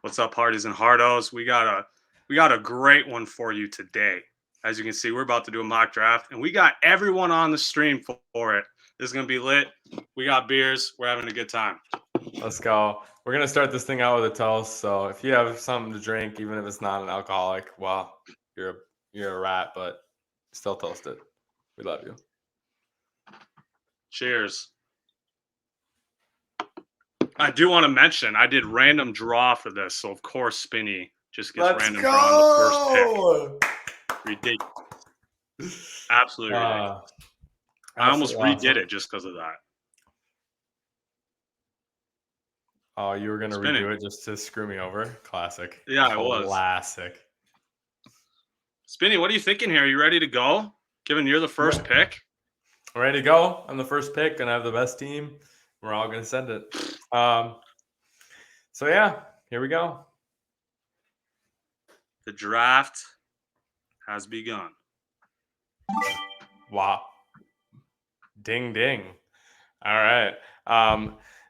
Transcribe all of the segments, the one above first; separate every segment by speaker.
Speaker 1: What's up, Hardies and Hardos? We got a great one for you today. As you can see, we're about to do a mock draft, and we got everyone on the stream for it. This is gonna be lit. We got beers. We're having a good time.
Speaker 2: Let's go. We're gonna start this thing out with a toast. So if you have something to drink, even if it's not an alcoholic, well, you're a rat, but still toast it. We love you.
Speaker 1: Cheers. I do want to mention I did random draw for this, so of course Spinny just gets random draw on the first pick. Ridiculous. Absolutely ridiculous. I almost redid it just because of that.
Speaker 2: Oh, you were going to redo it just to screw me over? Classic.
Speaker 1: Yeah, I was.
Speaker 2: Classic.
Speaker 1: Spinny, what are you thinking here? Are you ready to go? Given you're the first pick?
Speaker 2: I'm ready to go. I'm the first pick, and I have the best team. We're all going to send it. So, yeah, here we go.
Speaker 1: The draft has begun.
Speaker 2: Wow. Ding, ding. All right.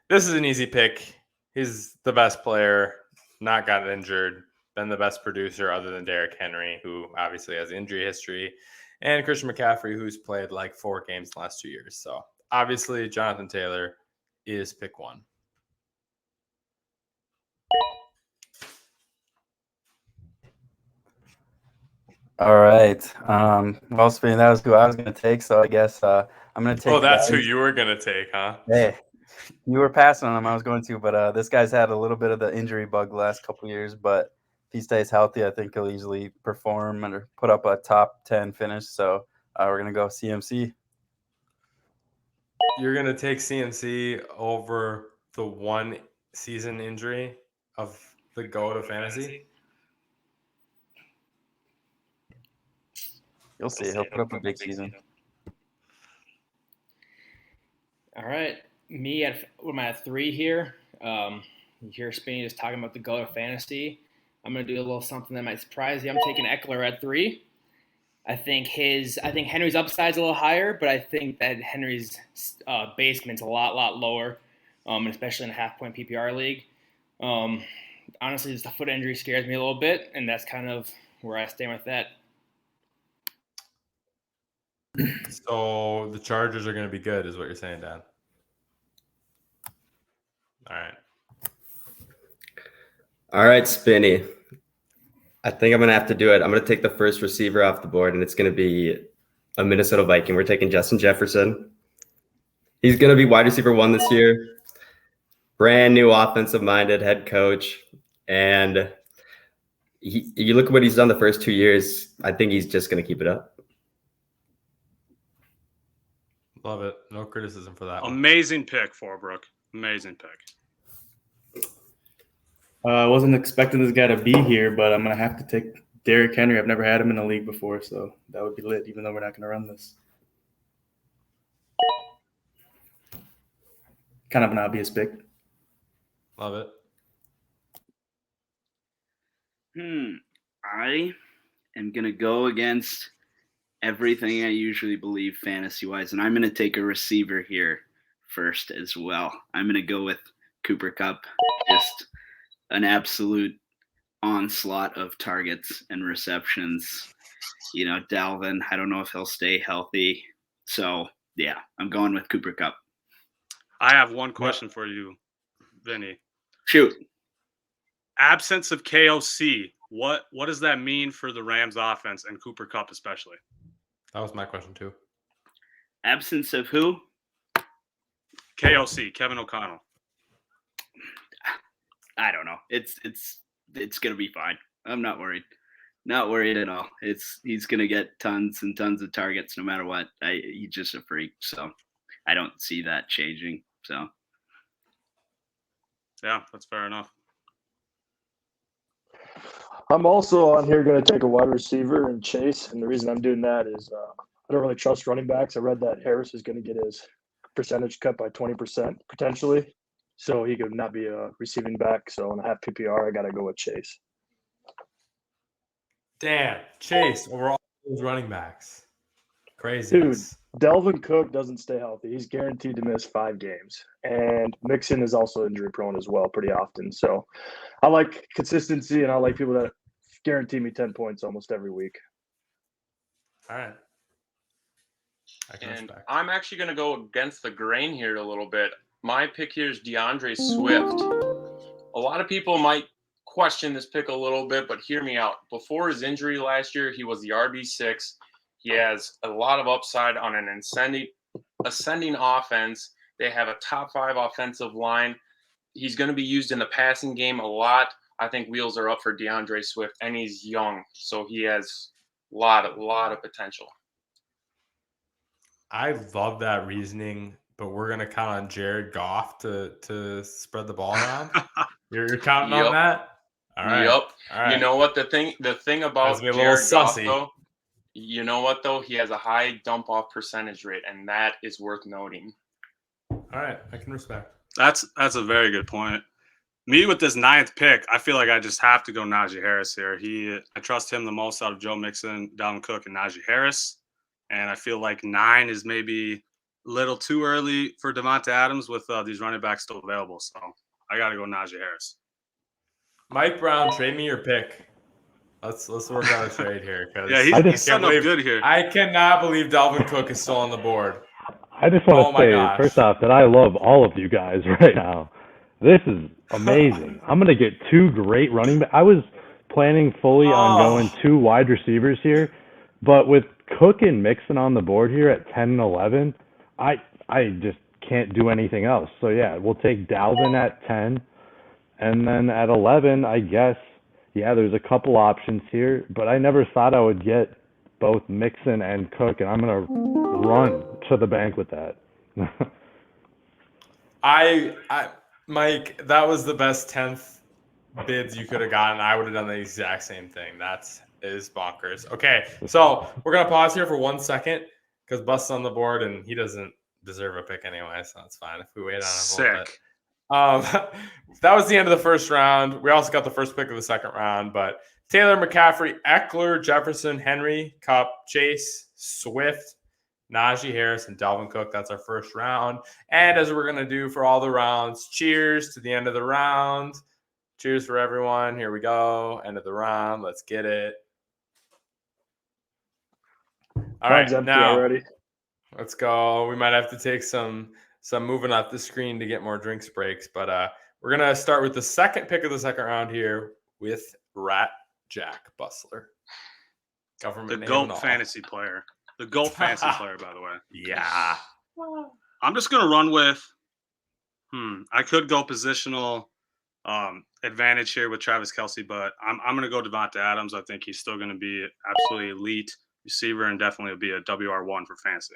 Speaker 2: This is an easy pick. He's the best player, not gotten injured, been the best producer other than Derrick Henry, who obviously has injury history, and Christian McCaffrey, who's played like 4 games in the last 2 years. So, obviously, Jonathan Taylor is pick 1.
Speaker 3: All right. Well, Spinny, that was who I was going to take, so I guess I'm going to take.
Speaker 2: Oh, that's who you were going to take, huh?
Speaker 3: Hey, you were passing on him. I was going to, but this guy's had a little bit of the injury bug the last couple of years. But if he stays healthy, I think he'll easily perform and put up a top 10 finish. So we're going to go CMC.
Speaker 2: You're going to take CMC over the 1 season injury of the GOAT of fantasy?
Speaker 3: You'll see. He'll put up a big season.
Speaker 4: All right. Me at 3 here. You hear Spinny just talking about the GOAT of fantasy. I'm going to do a little something that might surprise you. I'm taking Eckler at 3. I think Henry's upside's a little higher, but I think that Henry's basement's a lot lower, especially in a half-point PPR league. Honestly, just the foot injury scares me a little bit, and that's kind of where I stand with that.
Speaker 2: So the Chargers are going to be good, is what you're saying, Dan.
Speaker 5: All right, Spinny. I think I'm going to have to do it. I'm going to take the first receiver off the board, and it's going to be a Minnesota Viking. We're taking Justin Jefferson. He's going to be wide receiver 1 this year. Brand new offensive-minded head coach. And you look at what he's done the first 2 years, I think he's just going to keep it up.
Speaker 2: Love it. No criticism for that.
Speaker 1: Amazing pick, Forbrook. Amazing pick.
Speaker 6: I wasn't expecting this guy to be here, but I'm going to have to take Derrick Henry. I've never had him in the league before, so that would be lit, even though we're not going to run this. Kind of an obvious pick.
Speaker 2: Love it.
Speaker 7: I am going to go against everything I usually believe fantasy-wise, and I'm going to take a receiver here first as well. I'm going to go with Cooper Kupp. Just an absolute onslaught of targets and receptions. Dalvin, I don't know if he'll stay healthy. So, yeah, I'm going with Cooper Kupp.
Speaker 1: I have one question for you, Vinny.
Speaker 7: Shoot.
Speaker 1: Absence of KOC, what does that mean for the Rams offense and Cooper Kupp especially?
Speaker 2: That was my question too.
Speaker 7: Absence of who?
Speaker 1: KOC, Kevin O'Connell.
Speaker 7: I don't know. It's gonna be fine. I'm not worried. Not worried at all. He's gonna get tons and tons of targets no matter what. He's just a freak, so I don't see that changing. So
Speaker 1: yeah, that's fair enough.
Speaker 8: I'm also on here going to take a wide receiver and Chase, and the reason I'm doing that is I don't really trust running backs. I read that Harris is going to get his percentage cut by 20% potentially, so he could not be a receiving back. So on a half PPR, I got to go with Chase.
Speaker 2: Damn, Chase over all those running backs. Crazy.
Speaker 8: Dude, Delvin Cook doesn't stay healthy. He's guaranteed to miss 5 games. And Mixon is also injury prone as well pretty often. So I like consistency, and I like people that guarantee me 10 points almost every week.
Speaker 2: All right.
Speaker 9: And I'm actually going to go against the grain here a little bit. My pick here is DeAndre Swift. A lot of people might question this pick a little bit, but hear me out. Before his injury last year, he was the RB6. He has a lot of upside on an ascending offense. They have a top 5 offensive line. He's going to be used in the passing game a lot. I think wheels are up for DeAndre Swift, and he's young, so he has a lot of potential.
Speaker 2: I love that reasoning, but we're going to count on Jared Goff to spread the ball around. You're counting on that? All right.
Speaker 9: Yep.
Speaker 2: All right.
Speaker 9: You know what the thing about Jared Goff, though? You know what, though? He has a high dump-off percentage rate, and that is worth noting.
Speaker 2: All right. I can respect.
Speaker 1: That's a very good point. Me with this 9th pick, I feel like I just have to go Najee Harris here. I trust him the most out of Joe Mixon, Dalvin Cook, and Najee Harris. And I feel like 9 is maybe a little too early for Devonta Adams with these running backs still available. So I got to go Najee Harris.
Speaker 2: Mike Brown, trade me your pick. Let's work on a trade here.
Speaker 1: Yeah, he's setting up good here.
Speaker 2: I cannot believe Dalvin Cook is still on the board.
Speaker 10: I just want to say, first off, that I love all of you guys right now. This is amazing. I'm going to get 2 great running backs. I was planning fully on going 2 wide receivers here, but with Cook and Mixon on the board here at 10 and 11, I just can't do anything else. So, yeah, we'll take Dalvin at 10, and then at 11, I guess, yeah, there's a couple options here, but I never thought I would get both Mixon and Cook, and I'm going to run to the bank with that.
Speaker 2: Mike, that was the best 10th bids you could have gotten. I would have done the exact same thing. That is bonkers. Okay, so we're going to pause here for 1 second because Bust's on the board, and he doesn't deserve a pick anyway, so that's fine if we wait on him a little bit. That was the end of the first round. We also got the first pick of the second round, but Taylor, McCaffrey, Eckler, Jefferson, Henry, Kupp, Chase, Swift, Najee Harris, and Dalvin Cook. That's our first round. And as we're going to do for all the rounds, cheers to the end of the round. Cheers for everyone. Here we go. End of the round. Let's get it. All right, now
Speaker 8: already.
Speaker 2: Let's go. We might have to take some moving off the screen to get more drinks breaks, but we're going to start with the second pick of the second round here with Rat Jack Bustler. Government
Speaker 1: the GOAT fantasy player. The GOAT fantasy player, by the way.
Speaker 2: Yeah.
Speaker 1: I'm just going to run with, I could go positional advantage here with Travis Kelce, but I'm going to go Devonta Adams. I think he's still going to be absolutely elite receiver and definitely be a WR1 for fantasy.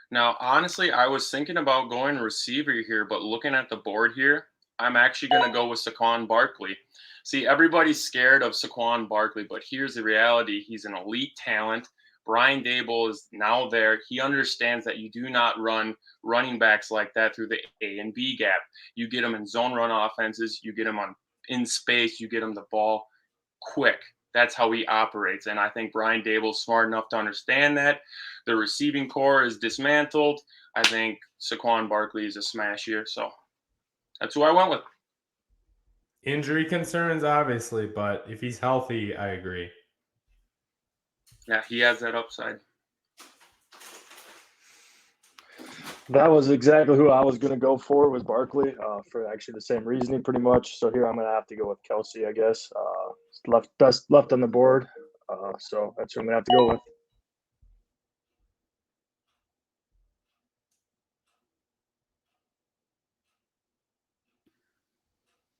Speaker 9: Now, honestly, I was thinking about going receiver here, but looking at the board here, I'm actually going to go with Saquon Barkley. See, everybody's scared of Saquon Barkley, but here's the reality. He's an elite talent. Brian Daboll is now there. He understands that you do not run running backs like that through the A and B gap. You get them in zone run offenses. You get them in space. You get them the ball quick. That's how he operates. And I think Brian Daboll's smart enough to understand that. The receiving core is dismantled. I think Saquon Barkley is a smash here. So that's who I went with.
Speaker 2: Injury concerns, obviously, but if he's healthy, I agree.
Speaker 9: Yeah, he has that upside.
Speaker 8: That was exactly who I was going to go for, was Barkley, for actually the same reasoning pretty much. So here I'm going to have to go with Kelce, I guess. Left on the board. So that's who I'm going to have to go with.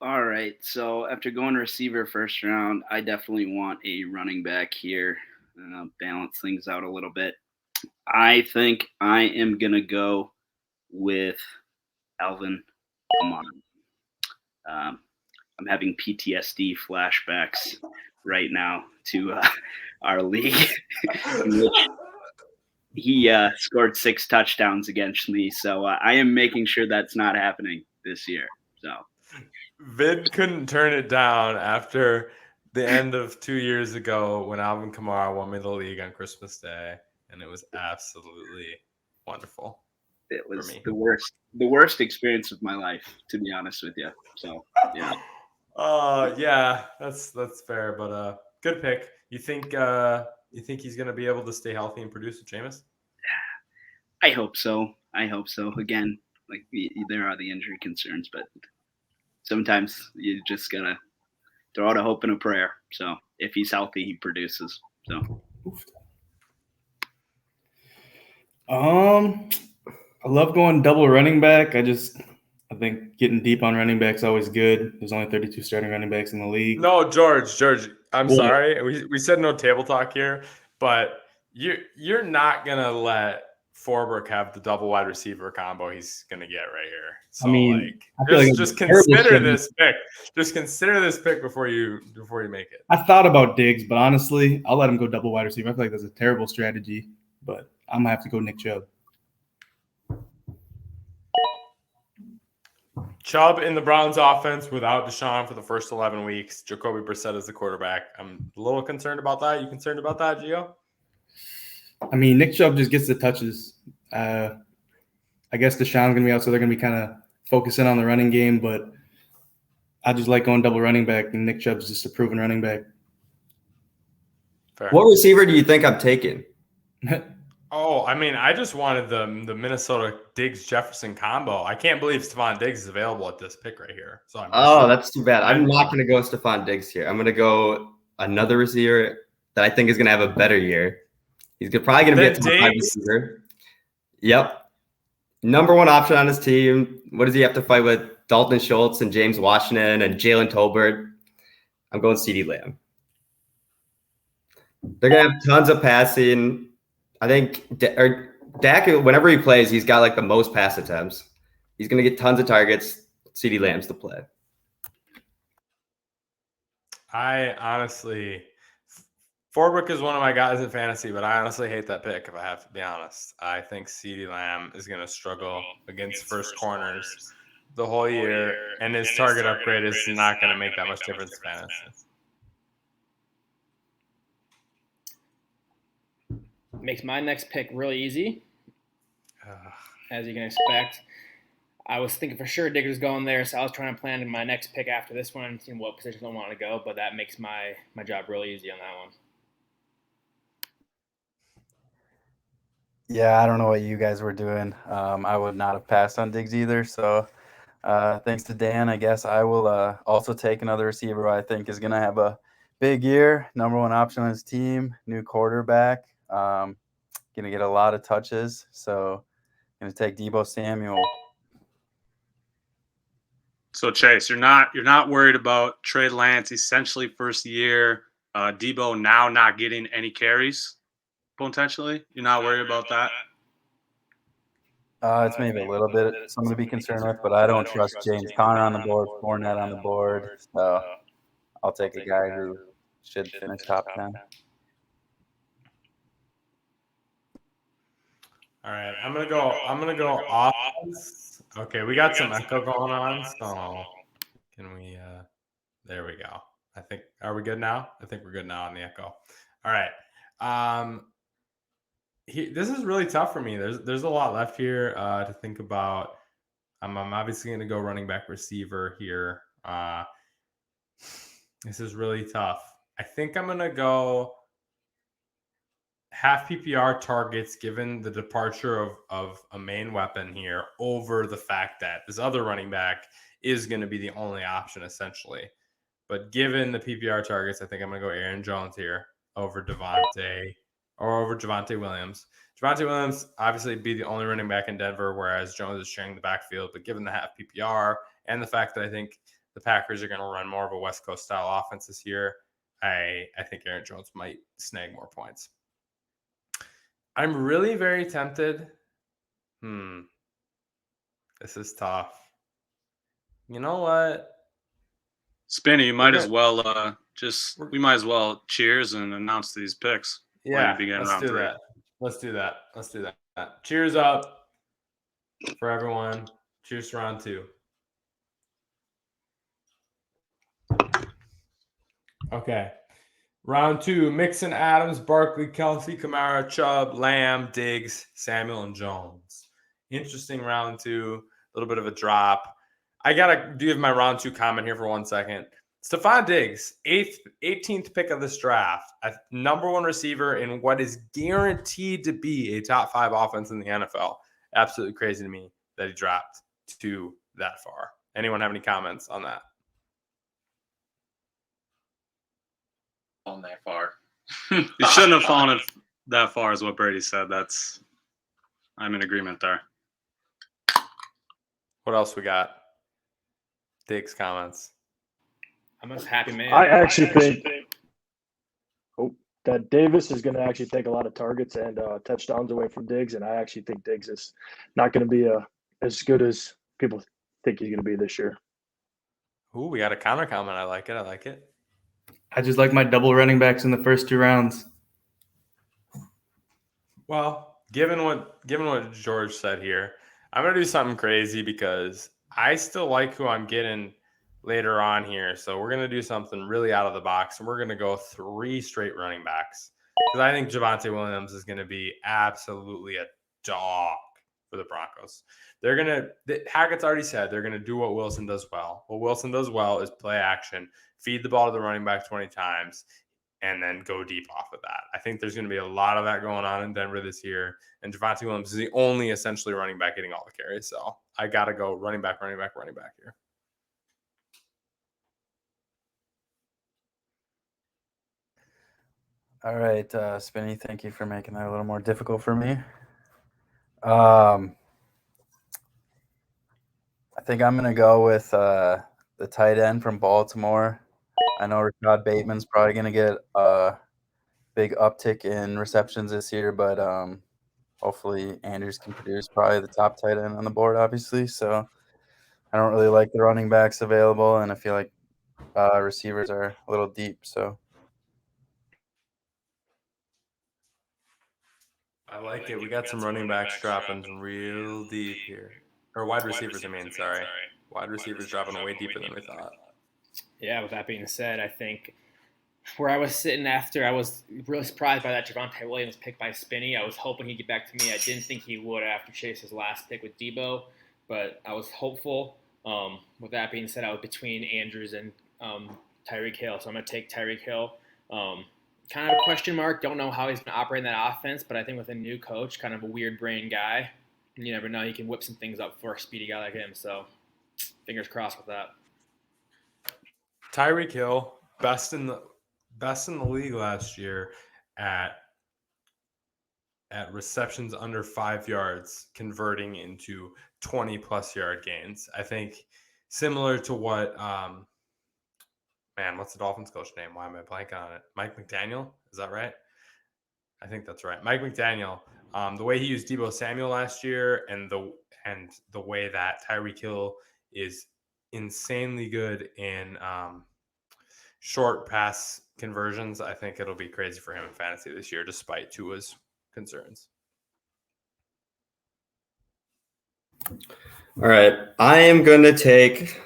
Speaker 7: All right. So after going receiver first round, I definitely want a running back here. Balance things out a little bit. I think I am going to go with Alvin Kamara. I'm having PTSD flashbacks right now to our league in which he scored 6 touchdowns against me. So I am making sure that's not happening this year. So
Speaker 2: Vid couldn't turn it down after the end of 2 years ago when Alvin Kamara won me the league on Christmas Day, and it was absolutely wonderful.
Speaker 7: It was
Speaker 2: me.
Speaker 7: the worst experience of my life, to be honest with you. So yeah.
Speaker 2: Yeah, that's fair, but good pick. You think he's gonna be able to stay healthy and produce with Jameis?
Speaker 7: I hope so. Again, like there are the injury concerns, but sometimes you just gotta throw out a hope and a prayer. So if he's healthy, he produces. So
Speaker 6: I love going double running back. I think getting deep on running back is always good. There's only 32 starting running backs in the league.
Speaker 2: No, George, I'm sorry. We said no table talk here, but you're not gonna let Forbrook have the double wide receiver combo he's gonna get right here. So just consider this pick. Just consider this pick before you make it.
Speaker 6: I thought about Diggs, but honestly, I'll let him go double wide receiver. I feel like that's a terrible strategy, but I'm gonna have to go Nick Chubb.
Speaker 2: Chubb in the Browns offense without Deshaun for the first 11 weeks. Jacoby Brissett is the quarterback. I'm a little concerned about that. You concerned about that, Gio?
Speaker 6: I mean, Nick Chubb just gets the touches. I guess Deshaun's going to be out, so they're going to be kind of focusing on the running game, but I just like going double running back, and Nick Chubb's just a proven running back.
Speaker 2: Fair.
Speaker 5: What receiver do you think I'm taking?
Speaker 2: I just wanted the Minnesota Diggs-Jefferson combo. I can't believe Stephon Diggs is available at this pick right here. So
Speaker 5: that's too bad. I'm not going to go Stephon Diggs here. I'm going to go another receiver that I think is going to have a better year. He's probably going to be a top 5 receiver. Yep. Number 1 option on his team. What does he have to fight with? Dalton Schultz and James Washington and Jalen Tolbert. I'm going CeeDee Lamb. They're going to have tons of passing. I think Dak, whenever he plays, he's got like the most pass attempts. He's going to get tons of targets. CeeDee Lamb's the play.
Speaker 2: I honestly, Forbrook is one of my guys in fantasy, but I honestly hate that pick, if I have to be honest. I think CeeDee Lamb is going to struggle against first corners the whole year, and his target upgrade is not going to make that much difference in fantasy.
Speaker 4: Makes my next pick really easy, as you can expect. I was thinking for sure Diggs was going there, so I was trying to plan my next pick after this one, seeing what position I want to go, but that makes my job really easy on that one.
Speaker 3: Yeah, I don't know what you guys were doing. I would not have passed on Diggs either, so thanks to Dan, I guess I will also take another receiver who I think is going to have a big year. Number 1 option on his team, new quarterback. Going to get a lot of touches, so going to take Deebo Samuel.
Speaker 1: So Chase, you're not worried about Trey Lance essentially first year, Deebo now not getting any carries potentially. You're not worried about that?
Speaker 3: It's maybe a little bit something to be concerned with, but I don't trust James Conner on the board, Fournette on the board, so I'll take a guy who should finish top 10.
Speaker 2: All right, I'm gonna go offense. Okay, we got some echo going on, so can we? There we go. I think. Are we good now? I think we're good now on the echo. All right. This is really tough for me. There's a lot left here to think about. I'm obviously gonna go running back receiver here. This is really tough. I think I'm gonna go half PPR targets given the departure of a main weapon here over the fact that this other running back is going to be the only option essentially. But given the PPR targets, I think I'm going to go Aaron Jones here over Javonte Williams. Javonte Williams obviously be the only running back in Denver, whereas Jones is sharing the backfield. But given the half PPR and the fact that I think the Packers are going to run more of a West Coast style offense this year, I think Aaron Jones might snag more points. I'm really very tempted. This is tough. You know what?
Speaker 1: Spinny, you might as well we might as well cheers and announce these picks.
Speaker 2: Yeah, Let's do that. Cheers up for everyone. Cheers to round 2. Okay. Round 2, Mixon, Adams, Barkley, Kelsey, Kamara, Chubb, Lamb, Diggs, Samuel, and Jones. Interesting round 2. A little bit of a drop. I got to give my round 2 comment here for 1 second. Stephon Diggs, 18th pick of this draft, number 1 receiver in what is guaranteed to be a top 5 offense in the NFL. Absolutely crazy to me that he dropped to that far. Anyone have any comments on that?
Speaker 9: On that far.
Speaker 1: You shouldn't have fallen it that far, is what Brady said. I'm in agreement there.
Speaker 2: What else we got? Diggs comments.
Speaker 4: I'm a happy man.
Speaker 8: I actually think that Davis is going to actually take a lot of targets and touchdowns away from Diggs, and I actually think Diggs is not going to be as good as people think he's going to be this year.
Speaker 2: Ooh, we got a counter comment. I like it.
Speaker 6: I just like my double running backs in the first 2 rounds.
Speaker 2: Well, given what George said here, I'm going to do something crazy because I still like who I'm getting later on here. So we're going to do something really out of the box, and we're going to go 3 straight running backs because I think Javonte Williams is going to be absolutely a dog for the Broncos. Hackett's already said they're going to do what Wilson does well. What Wilson does well is play action, feed the ball to the running back 20 times, and then go deep off of that. I think there's going to be a lot of that going on in Denver this year, and Javonte Williams is the only essentially running back getting all the carries. So I got to go running back here.
Speaker 3: All right, Spinny, thank you for making that a little more difficult for me. I think I'm going to go with the tight end from Baltimore. I know Rashad Bateman's probably going to get a big uptick in receptions this year, but hopefully Andrews can produce probably the top tight end on the board, obviously. So I don't really like the running backs available, and I feel like receivers are a little deep. So
Speaker 2: I like it. We got some running backs dropping real deep here. Or wide receivers, sorry. Wide receivers dropping way deeper than we thought.
Speaker 4: Yeah, with that being said, I think where I was sitting after, I was really surprised by that Javonte Williams pick by Spinny. I was hoping he'd get back to me. I didn't think he would after Chase's last pick with Debo, but I was hopeful. With that being said, I was between Andrews and Tyreek Hill, so I'm going to take Tyreek Hill. Kind of a question mark. Don't know how he's going to operate in that offense, but I think with a new coach, kind of a weird brain guy, you never know. He can whip some things up for a speedy guy like him. So fingers crossed with that.
Speaker 2: Tyreek Hill, best in the league last year at receptions under 5 yards, converting into 20-plus yard gains. I think similar to what what's the Dolphins coach name? Why am I blanking on it? Mike McDaniel? Is that right? I think that's right. Mike McDaniel. The way he used Deebo Samuel last year, and the way that Tyreek Hill is insanely good in short pass conversions, I think it'll be crazy for him in fantasy this year, despite Tua's concerns.
Speaker 5: All right. I am going to take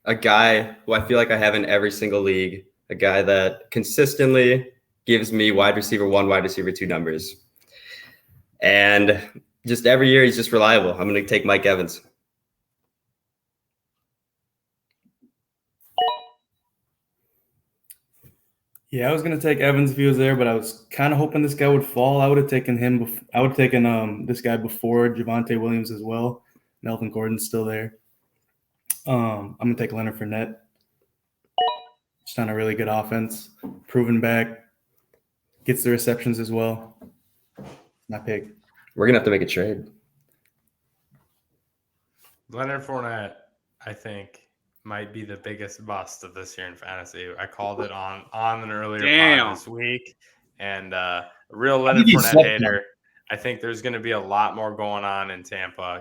Speaker 5: a guy who I feel like I have in every single league, a guy that consistently gives me wide receiver 1, wide receiver 2 numbers. And just every year, he's just reliable. I'm going to take Mike Evans.
Speaker 6: Yeah, I was going to take Evans if he was there, but I was kind of hoping this guy would fall. I would have taken him. I would have taken this guy before Javonte Williams as well. Melvin Gordon's still there. I'm going to take Leonard Fournette. Just on a really good offense. Proven back. Gets the receptions as well. My pick.
Speaker 5: We're going to have to make a trade.
Speaker 2: Leonard Fournette, I think, might be the biggest bust of this year in fantasy. I called it on an earlier pod this week. And a real Leonard Fournette hater. I think there's going to be a lot more going on in Tampa, I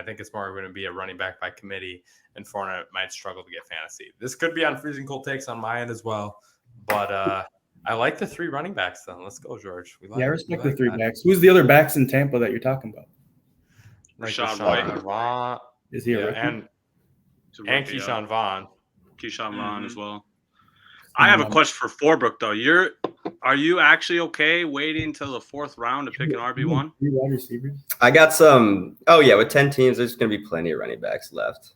Speaker 2: think it's more going to be a running back by committee, and Fournette might struggle to get fantasy. This could be on Freezing Cold takes on my end as well, but I like the 3 running backs, then. Let's go, George.
Speaker 6: I respect the 3 backs. Who's the other backs in Tampa that you're talking about?
Speaker 2: Rashad White.
Speaker 6: Is he a rookie?
Speaker 2: And Keyshawn Vaughn.
Speaker 1: Keyshawn Vaughn as well. I have a question for Forbrook though. Are you actually okay waiting until the 4th round to pick an RB1?
Speaker 5: I got some. Oh yeah, with 10 teams, there's going to be plenty of running backs left.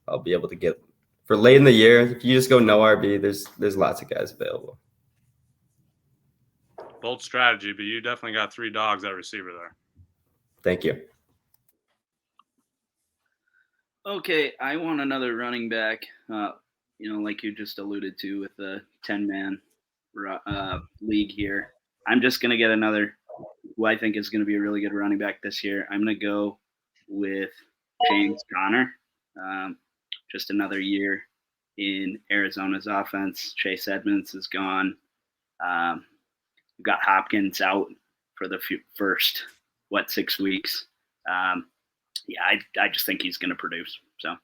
Speaker 5: I'll be able to get for late in the year. If you just go no RB, there's lots of guys available.
Speaker 1: Bold strategy, but you definitely got 3 dogs at receiver there.
Speaker 5: Thank you.
Speaker 7: Okay, I want another running back. Like you just alluded to with the 10-man league here. I'm just going to get another who I think is going to be a really good running back this year. I'm going to go with James Conner. Just another year in Arizona's offense. Chase Edmonds is gone. We've got Hopkins out for the first 6 weeks. I just think he's going to produce. So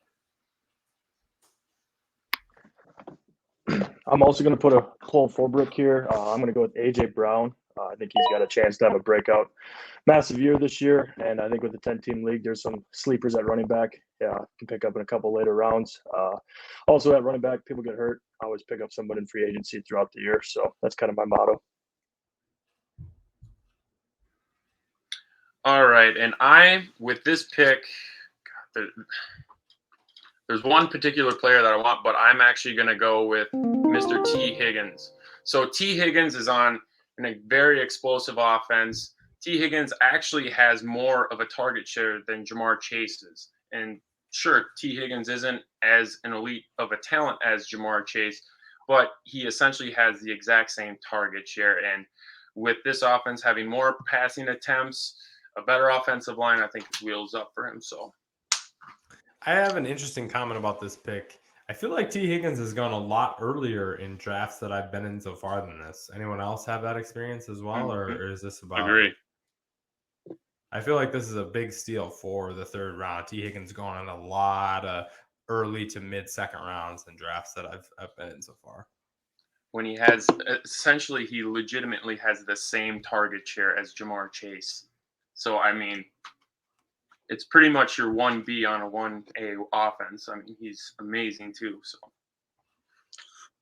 Speaker 8: I'm also going to put a Cole Forbrook here. I'm going to go with AJ Brown. I think he's got a chance to have a breakout massive year this year. And I think with the 10-team league, there's some sleepers at running back. Yeah, can pick up in a couple later rounds. Also at running back, people get hurt. I always pick up someone in free agency throughout the year. So that's kind of my motto.
Speaker 9: All right. And with this pick, there's one particular player that I want, but I'm actually going to go with Mr. T. Higgins. So T. Higgins is on a very explosive offense. T. Higgins actually has more of a target share than Jamar Chase is. And sure, T. Higgins isn't as an elite of a talent as Jamar Chase, but he essentially has the exact same target share. And with this offense having more passing attempts, a better offensive line, I think it wheels up for him. So
Speaker 2: I have an interesting comment about this pick. I feel like T. Higgins has gone a lot earlier in drafts that I've been in so far than this. Anyone else have that experience as well, or is this about?
Speaker 1: Agree.
Speaker 2: I feel like this is a big steal for the 3rd round. T. Higgins going in a lot of early to mid-second rounds in drafts that I've been in so far.
Speaker 9: When he legitimately has the same target share as Jamar Chase. So, I mean, it's pretty much your 1B on a 1A offense. I mean, he's amazing too. So,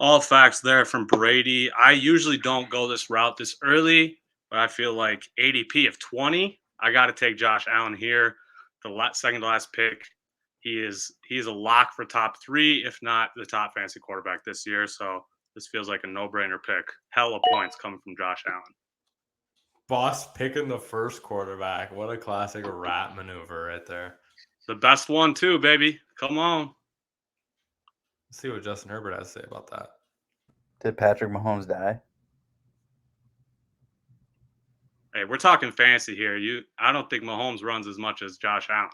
Speaker 1: all facts there from Brady. I usually don't go this route this early, but I feel like ADP of 20, I got to take Josh Allen here. The second to last pick. He is a lock for top 3, if not the top fantasy quarterback this year. So this feels like a no-brainer pick. Hella points coming from Josh Allen.
Speaker 2: Boss picking the first quarterback. What a classic rat maneuver right there.
Speaker 1: The best one too, baby. Come on.
Speaker 2: Let's see what Justin Herbert has to say about that.
Speaker 3: Did Patrick Mahomes die?
Speaker 1: Hey, we're talking fantasy here. I don't think Mahomes runs as much as Josh Allen.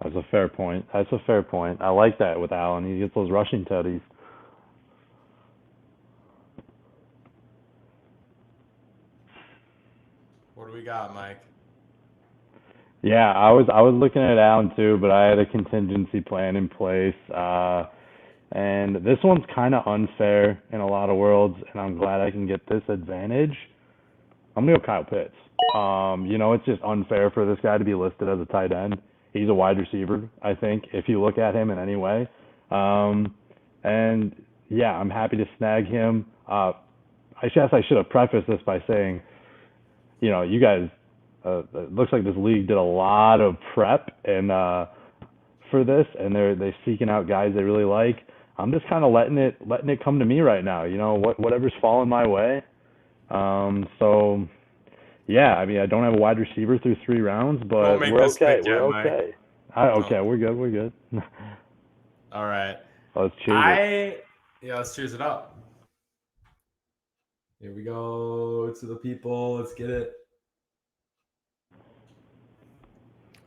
Speaker 10: That's a fair point. I like that with Allen. He gets those rushing tutties.
Speaker 2: What do we got, Mike?
Speaker 10: Yeah, I was looking at Allen too, but I had a contingency plan in place. And this one's kind of unfair in a lot of worlds, and I'm glad I can get this advantage. I'm going to go Kyle Pitts. It's just unfair for this guy to be listed as a tight end. He's a wide receiver, I think, if you look at him in any way. And, yeah, I'm happy to snag him. I guess I should have prefaced this by saying, you guys, it looks like this league did a lot of prep and for this, and they're seeking out guys they really like. I'm just kind of letting it come to me right now. Whatever's falling my way. So yeah, I mean, I don't have a wide receiver through 3 rounds, but we're okay. We're good.
Speaker 2: All right.
Speaker 10: Let's cheers
Speaker 2: let's cheers it up. Here we go to the people. Let's get it.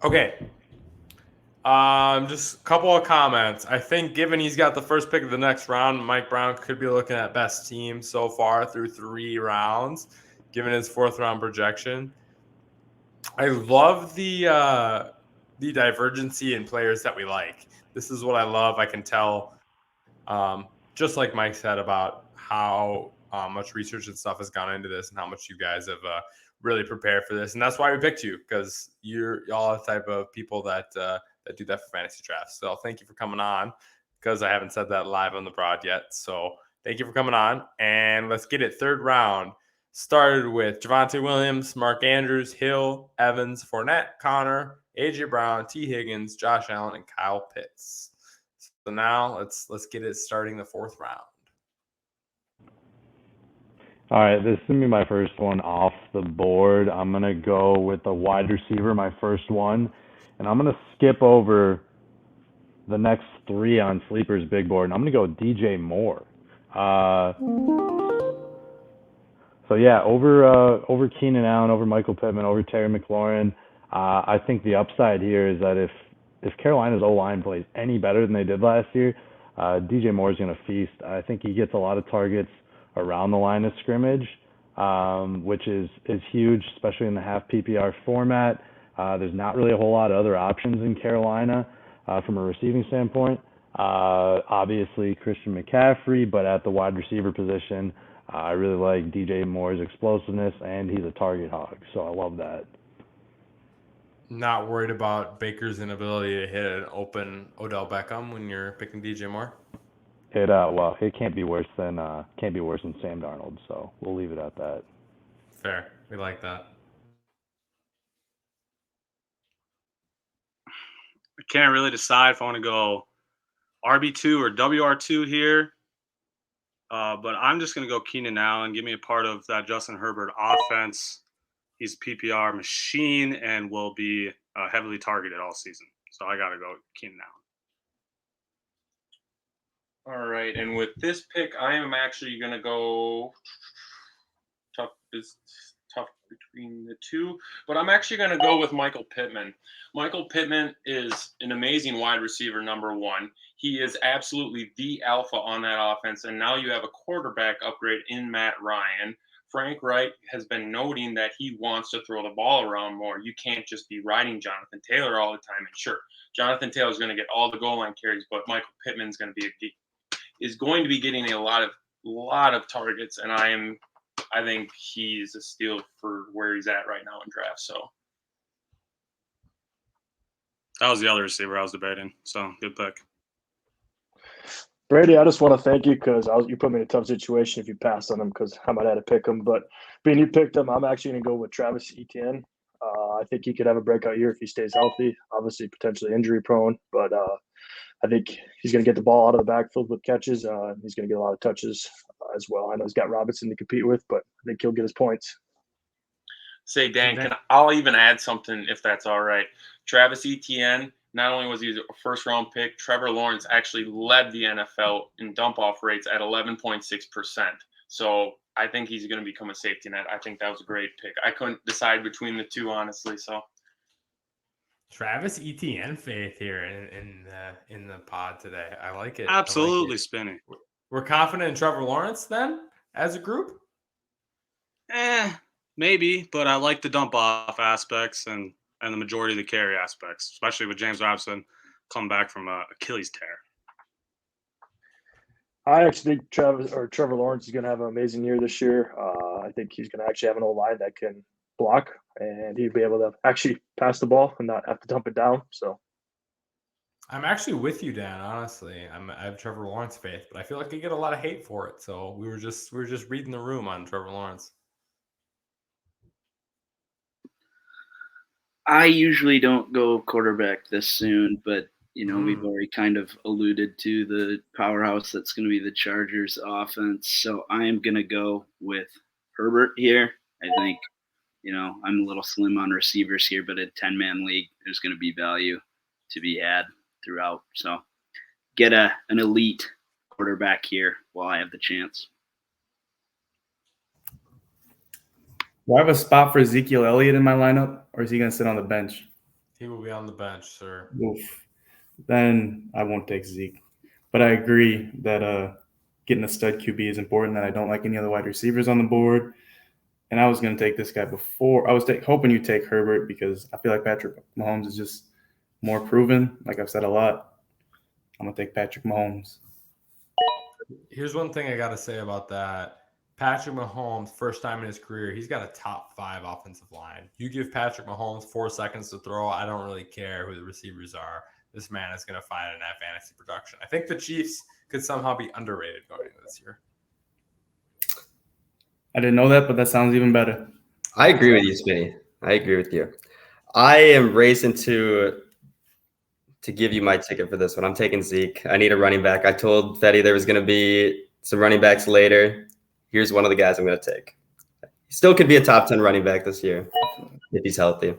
Speaker 2: Okay. Just a couple of comments. I think given he's got the first pick of the next round, Mike Brown could be looking at best team so far through 3 rounds, given his 4th round projection. I love the divergency in players that we like. This is what I love. I can tell, just like Mike said, about how much research and stuff has gone into this and how much you guys have really prepared for this. And that's why we picked you, because you're all the type of people that that do that for fantasy drafts. So thank you for coming on, because I haven't said that live on the broad yet. So thank you for coming on, and let's get it. Third round started with Javonte Williams, Mark Andrews, Hill, Evans, Fournette, Connor, AJ Brown, T. Higgins, Josh Allen, and Kyle Pitts. So now let's get it starting the fourth round.
Speaker 10: All right, this is going to be my first one off the board. I'm going to go with a wide receiver, my first one, and I'm going to skip over the next three on Sleeper's big board, and I'm going to go with DJ Moore. So yeah, over Keenan Allen, over Michael Pittman, over Terry McLaurin. I think the upside here is that if Carolina's O-line plays any better than they did last year, DJ Moore is going to feast. I think he gets a lot of targets around the line of scrimmage, which is huge, especially in the half PPR format. There's not really a whole lot of other options in Carolina from a receiving standpoint. Obviously Christian McCaffrey, but at the wide receiver position, I really like DJ Moore's explosiveness, and he's a target hog, so I love that.
Speaker 2: Not worried about Baker's inability to hit an open Odell Beckham when you're picking DJ Moore?
Speaker 10: It can't be worse than Sam Darnold, so we'll leave it at that.
Speaker 2: Fair. We like that.
Speaker 1: I can't really decide if I want to go RB2 or WR2 here. But I'm just going to go Keenan Allen. Give me a part of that Justin Herbert offense. He's a PPR machine and will be heavily targeted all season. So I got to go Keenan Allen.
Speaker 9: All right. And with this pick, I am actually going to go tough between the two, but I'm actually going to go with Michael Pittman. Michael Pittman is an amazing wide receiver, number one. He is absolutely the alpha on that offense, and now you have a quarterback upgrade in Matt Ryan. Frank Reich has been noting that he wants to throw the ball around more. You can't just be riding Jonathan Taylor all the time. And sure, Jonathan Taylor is going to get all the goal line carries, but Michael Pittman is going to be getting a lot of targets, and I think he's a steal for where he's at right now in draft. So
Speaker 1: that was the other receiver I was debating. So good pick.
Speaker 8: Brady, I just want to thank you because you put me in a tough situation if you passed on him because I might have to pick him. But being you picked him, I'm actually going to go with Travis Etienne. I think he could have a breakout year if he stays healthy. Obviously, potentially injury prone, but I think he's going to get the ball out of the backfield with catches. He's going to get a lot of touches as well. I know he's got Robinson to compete with, but I think he'll get his points.
Speaker 9: Say, Dan, I'll even add something if that's all right. Travis Etienne, not only was he a first-round pick, Trevor Lawrence actually led the NFL in dump-off rates at 11.6%. So I think he's going to become a safety net. I think that was a great pick. I couldn't decide between the two, honestly. So
Speaker 2: Travis Etienne faith here in the pod today. I like it.
Speaker 1: Absolutely, Spinny.
Speaker 2: We're confident in Trevor Lawrence then as a group?
Speaker 1: Maybe, but I like the dump off aspects and the majority of the carry aspects, especially with James Robinson come back from Achilles tear.
Speaker 8: I actually think Trevor Lawrence is going to have an amazing year this year. I think he's going to actually have an O-line that can block, and he'd be able to actually pass the ball and not have to dump it down. So
Speaker 2: I'm actually with you, Dan. Honestly, I have Trevor Lawrence faith, but I feel like I get a lot of hate for it. So we were just reading the room on Trevor Lawrence.
Speaker 7: I usually don't go quarterback this soon, but we've already kind of alluded to the powerhouse that's going to be the Chargers offense. So I am going to go with Herbert here. I think, I'm a little slim on receivers here, but a 10-man league, there's going to be value to be had throughout. So get an elite quarterback here while I have the chance.
Speaker 6: Do I have a spot for Ezekiel Elliott in my lineup, or is he going to sit on the bench?
Speaker 2: He will be on the bench, sir.
Speaker 6: Oof. Then I won't take Zeke. But I agree that getting a stud QB is important, that I don't like any other wide receivers on the board. And I was going to take this guy before. I was hoping you'd take Herbert because I feel like Patrick Mahomes is just more proven. Like I've said a lot, I'm going to take Patrick Mahomes.
Speaker 2: Here's one thing I got to say about that. Patrick Mahomes, first time in his career, he's got a top 5 offensive line. You give Patrick Mahomes 4 seconds to throw, I don't really care who the receivers are. This man is going to find in that fantasy production. I think the Chiefs could somehow be underrated going into this year.
Speaker 6: I didn't know that, but that sounds even better.
Speaker 5: I agree with you, Spinny. I agree with you. I am racing to give you my ticket for this one. I'm taking Zeke. I need a running back. I told Fetty there was going to be some running backs later. Here's one of the guys I'm going to take. He still could be a top 10 running back this year if he's healthy.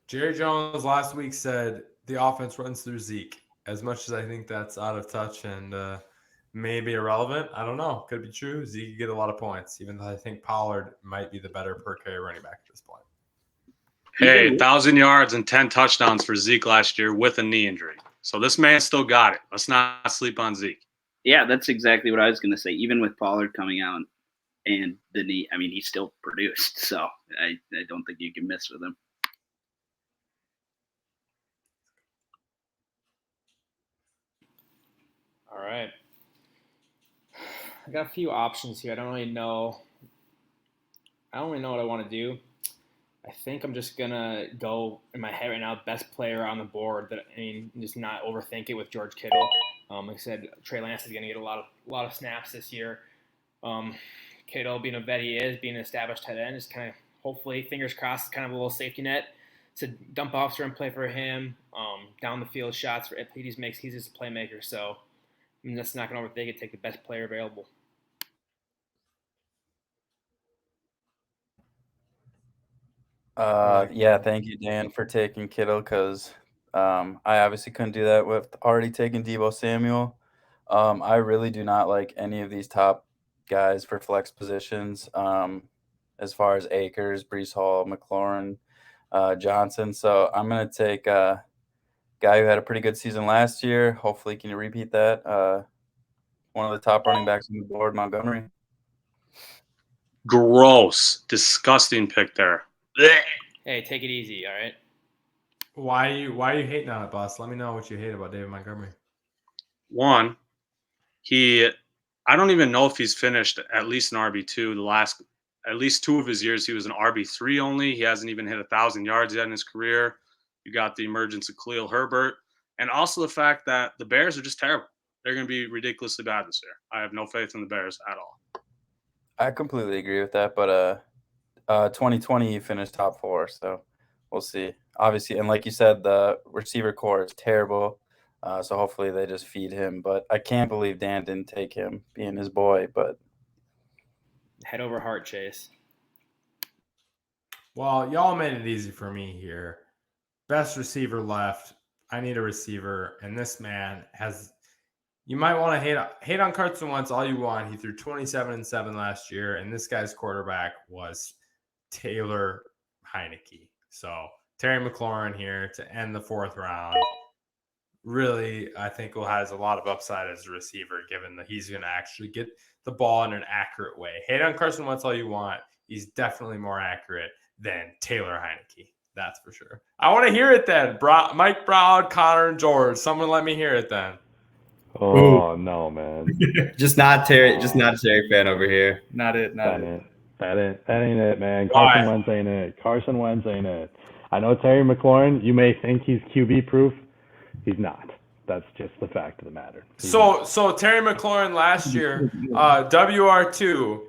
Speaker 2: Jerry Jones last week said the offense runs through Zeke. As much as I think that's out of touch and maybe irrelevant, I don't know. Could be true. Zeke could get a lot of points, even though I think Pollard might be the better per carry running back at this point.
Speaker 1: Hey, 1,000 yards and 10 touchdowns for Zeke last year with a knee injury. So this man still got it. Let's not sleep on Zeke.
Speaker 7: Yeah, that's exactly what I was going to say. Even with Pollard coming out and the knee, I mean, he still produced. So I don't think you can miss with him.
Speaker 4: All right. I got a few options here. I don't really know what I want to do. I think I'm just gonna go in my head right now. Best player on the board. Just not overthink it with George Kittle. Like I said, Trey Lance is gonna get a lot of snaps this year. Kittle, being a vet he is, being an established tight end, is kind of hopefully, fingers crossed, kind of a little safety net to dump off and play for him. Down the field shots for he's just a playmaker. So I'm just not gonna overthink it. Take the best player available.
Speaker 3: Yeah, thank you, Dan, for taking Kittle because I obviously couldn't do that with already taking Deebo Samuel. I really do not like any of these top guys for flex positions as far as Akers, Breece Hall, McLaurin, Johnson. So I'm going to take a guy who had a pretty good season last year. Hopefully, can you repeat that? One of the top running backs on the board, Montgomery.
Speaker 1: Gross. Disgusting pick there.
Speaker 4: Hey, take it easy, all right?
Speaker 2: Why are you hating on it, boss? Let me know what you hate about David Montgomery.
Speaker 1: One, I don't even know if he's finished at least an RB2. At least 2 of his years, he was an RB3 only. He hasn't even hit 1,000 yards yet in his career. You got the emergence of Khalil Herbert. And also the fact that the Bears are just terrible. They're going to be ridiculously bad this year. I have no faith in the Bears at all.
Speaker 3: I completely agree with that, but 2020 he finished top 4, so we'll see. Obviously, and like you said, the receiver core is terrible, so hopefully they just feed him. But I can't believe Dan didn't take him, being his boy. But
Speaker 4: head over heart, Chase.
Speaker 2: Well, y'all made it easy for me here. Best receiver left. I need a receiver, and this man has. You might want to hate on Carson Wentz all you want. He threw 27-7 last year, and this guy's quarterback was Taylor Heineke. So Terry McLaurin here to end the 4th round. Really, I think has a lot of upside as a receiver, given that he's going to actually get the ball in an accurate way. Hate on Carson Wentz all you want. He's definitely more accurate than Taylor Heineke. That's for sure. I want to hear it then. Mike Brown, Connor, and George. Someone let me hear it then.
Speaker 10: Oh, no, man.
Speaker 5: Just not a Terry fan over here.
Speaker 6: Not it.
Speaker 10: That ain't it, man. Carson Wentz ain't it. I know Terry McLaurin, you may think he's QB proof. He's not. That's just the fact of the matter.
Speaker 2: So Terry McLaurin last year, WR2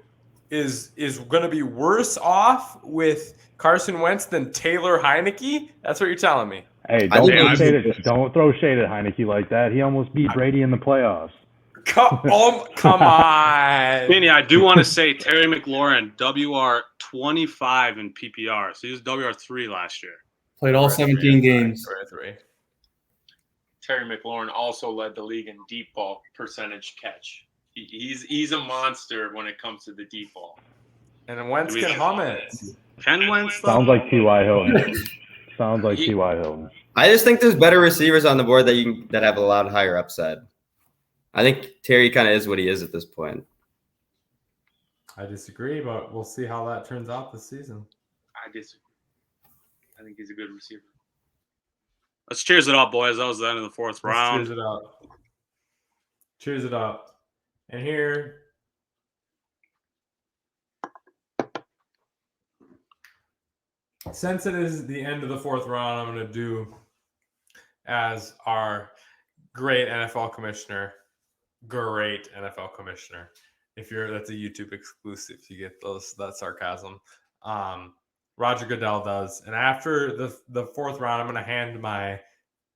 Speaker 2: is going to be worse off with Carson Wentz than Taylor Heineke? That's what you're teling me.
Speaker 10: Hey, don't throw shade at Heineke like that. He almost beat Brady in the playoffs.
Speaker 2: Come on.
Speaker 1: Spinny, I do want to say Terry McLaurin, WR25 in PPR. So he was WR3 last year.
Speaker 6: Played all 17 games.
Speaker 9: Terry McLaurin also led the league in deep ball percentage catch. He's a monster when it comes to the deep ball.
Speaker 2: And Wentz can hum it.
Speaker 1: Ken Wentz
Speaker 10: sounds like T.Y. Hilton. T.Y. Hilton.
Speaker 5: I just think there's better receivers on the board that have a lot higher upside. I think Terry kind of is what he is at this point.
Speaker 2: I disagree, but we'll see how that turns out this season.
Speaker 9: I disagree. I think he's a good receiver.
Speaker 1: Let's cheers it up, boys. That was the end of the 4th round.
Speaker 2: Cheers it up. Cheers it up. And here Since it is the end of the 4th round, I'm going to do as our great NFL commissioner. That's a YouTube exclusive. You get that sarcasm. Roger Goodell does. And after the 4th round, I'm going to hand my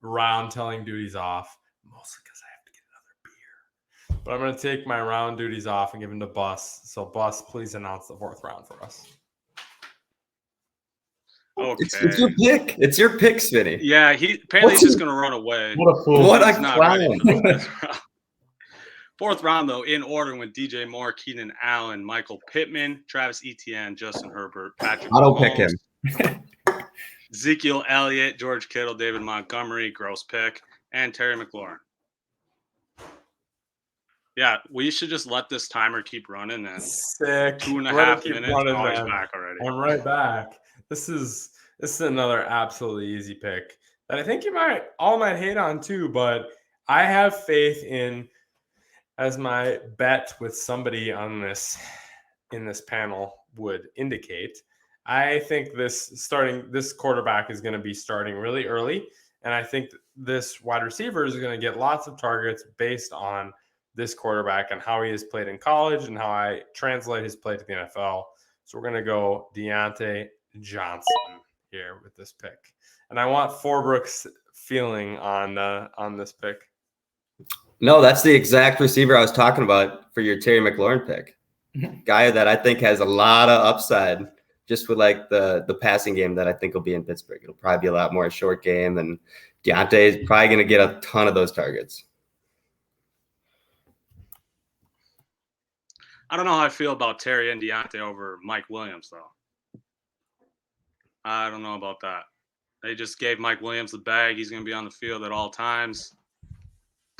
Speaker 2: round telling duties off, mostly because I have to get another beer. But I'm going to take my round duties off and give them to Buss. So Buss, please announce the 4th round for us.
Speaker 1: Okay.
Speaker 5: It's your pick. It's your pick, Spinny.
Speaker 1: Yeah, he's just going to run away.
Speaker 6: What a fool.
Speaker 5: What a
Speaker 1: He's not ready
Speaker 5: clown.
Speaker 1: for this round. 4th round, though, in order with DJ Moore, Keenan Allen, Michael Pittman, Travis Etienne, Justin Herbert, Patrick
Speaker 5: I don't
Speaker 1: Mahomes,
Speaker 5: pick him.
Speaker 1: Ezekiel Elliott, George Kittle, David Montgomery, gross pick, and Terry McLaurin. Yeah, we should just let this timer keep running. And
Speaker 2: Sick.
Speaker 1: 2.5 minutes. Oh, he's back already.
Speaker 2: I'm right back. This is another absolutely easy pick that I think you all might hate on too, but I have faith in as my bet with somebody on this in this panel would indicate. I think this quarterback is going to be starting really early, and I think this wide receiver is going to get lots of targets based on this quarterback and how he has played in college and how I translate his play to the NFL. So we're going to go Deontay Johnson here with this pick. And I want Forbrook's feeling on this pick.
Speaker 5: No, that's the exact receiver I was talking about for your Terry McLaurin pick. Guy that I think has a lot of upside just with like the passing game that I think will be in Pittsburgh. It'll probably be a lot more a short game, and Deontay is probably going to get a ton of those targets.
Speaker 1: I don't know how I feel about Terry and Deontay over Mike Williams, though. I don't know about that. They just gave Mike Williams the bag. He's going to be on the field at all times.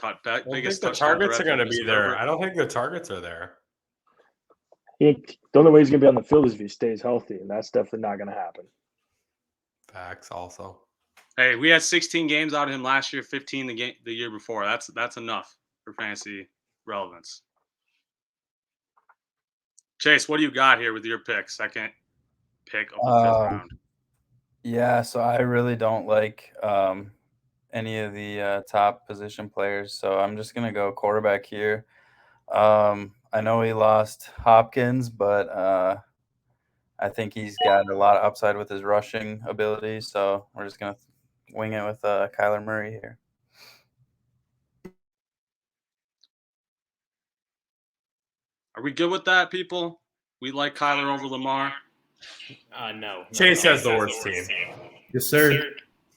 Speaker 2: I think the targets are going to be there. I don't think the targets are there.
Speaker 8: The only way he's going to be on the field is if he stays healthy, and that's definitely not going to happen.
Speaker 2: Facts also.
Speaker 1: Hey, we had 16 games out of him last year, 15 the year before. That's enough for fantasy relevance. Chase, what do you got here with your pick? Second pick of the 5th round.
Speaker 3: Yeah, so I really don't like any of the top position players, so I'm just going to go quarterback here. I know he lost Hopkins, but I think he's got a lot of upside with his rushing ability, so we're just going to wing it with Kyler Murray here.
Speaker 1: Are we good with that, people? We like Kyler over Lamar?
Speaker 4: No.
Speaker 2: Chase has the worst team.
Speaker 6: Yes, sir.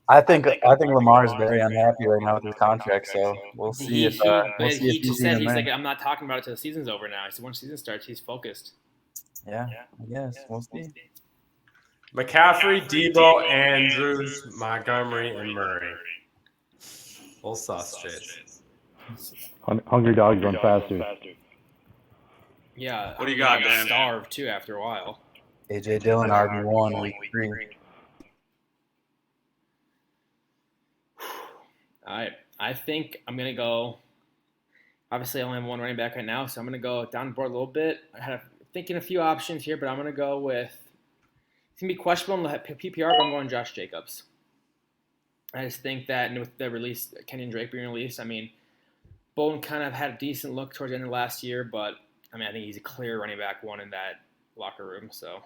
Speaker 3: I think Lamar is very unhappy right now with his contract, so we'll see if
Speaker 4: he
Speaker 3: he's
Speaker 4: said
Speaker 3: even
Speaker 4: he's
Speaker 3: there.
Speaker 4: I'm not talking about it till the season's over now. He said once the season starts, he's focused.
Speaker 3: Yeah, I guess we'll see.
Speaker 2: McCaffrey, Debo, Andrews, Montgomery, and Murray. Full sauce, Chase.
Speaker 10: Hungry dogs run faster.
Speaker 4: Yeah.
Speaker 1: What do you got, Dan?
Speaker 4: Starved too after a while.
Speaker 3: AJ Dillon, RB1, week 3.
Speaker 4: All right. I think I'm going to go. Obviously, I only have one running back right now, so I'm going to go down the board a little bit. I had thinking a few options here, but I'm going to go with. It's going to be questionable in the PPR, but I'm going Josh Jacobs. I just think that with the release, Kenyon Drake being released, I mean, Bolton kind of had a decent look towards the end of last year, but I mean, I think he's a clear running back one in that locker room. So,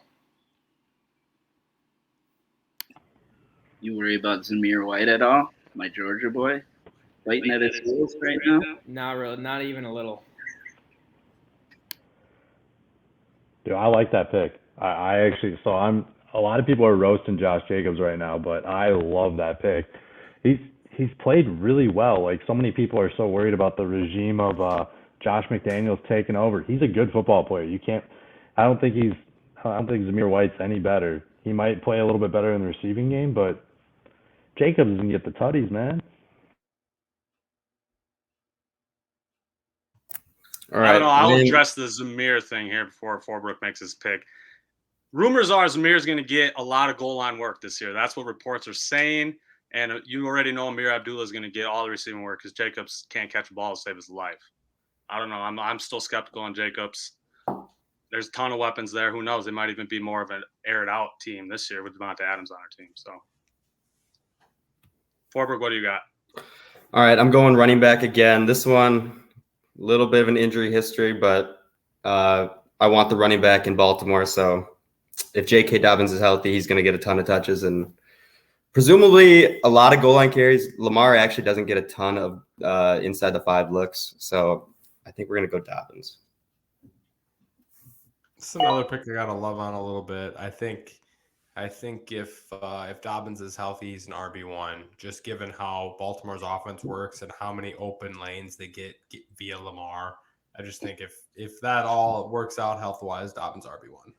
Speaker 7: You worry about Zamir White at all? My Georgia boy? Biting at his heels right now?
Speaker 4: not really, not even a little.
Speaker 10: Dude, I like that pick. I actually, so a lot of people are roasting Josh Jacobs right now, but I love that pick. He's played really well. Like, so many people are so worried about the regime of Josh McDaniels taking over. He's a good football player. I don't think Zamir White's any better. He might play a little bit better in the receiving game, but Jacobs can get the tutties, man.
Speaker 5: All right.
Speaker 1: I don't know. I'll address the Zamir thing here before Forbrook makes his pick. Rumors are Zamir's going to get a lot of goal line work this year. That's what reports are saying. And you already know Amir Abdullah is going to get all the receiving work because Jacobs can't catch a ball to save his life. I don't know. I'm still skeptical on Jacobs. there's a ton of weapons there. Who knows? They might even be more of an aired out team this year with Devontae Adams on our team. So, Forbrook, what do you got?
Speaker 5: All right, I'm going running back again. This one, a little bit of an injury history, but I want the running back in Baltimore. So if J.K. Dobbins is healthy, he's going to get a ton of touches and presumably a lot of goal line carries. Lamar actually doesn't get a ton of inside the 5 looks. So I think we're going to go Dobbins.
Speaker 2: It's another pick I gotta love on a little bit. I think if Dobbins is healthy, he's an RB1. Just given how Baltimore's offense works and how many open lanes they get via Lamar, I just think if that all works out health wise, Dobbins RB1.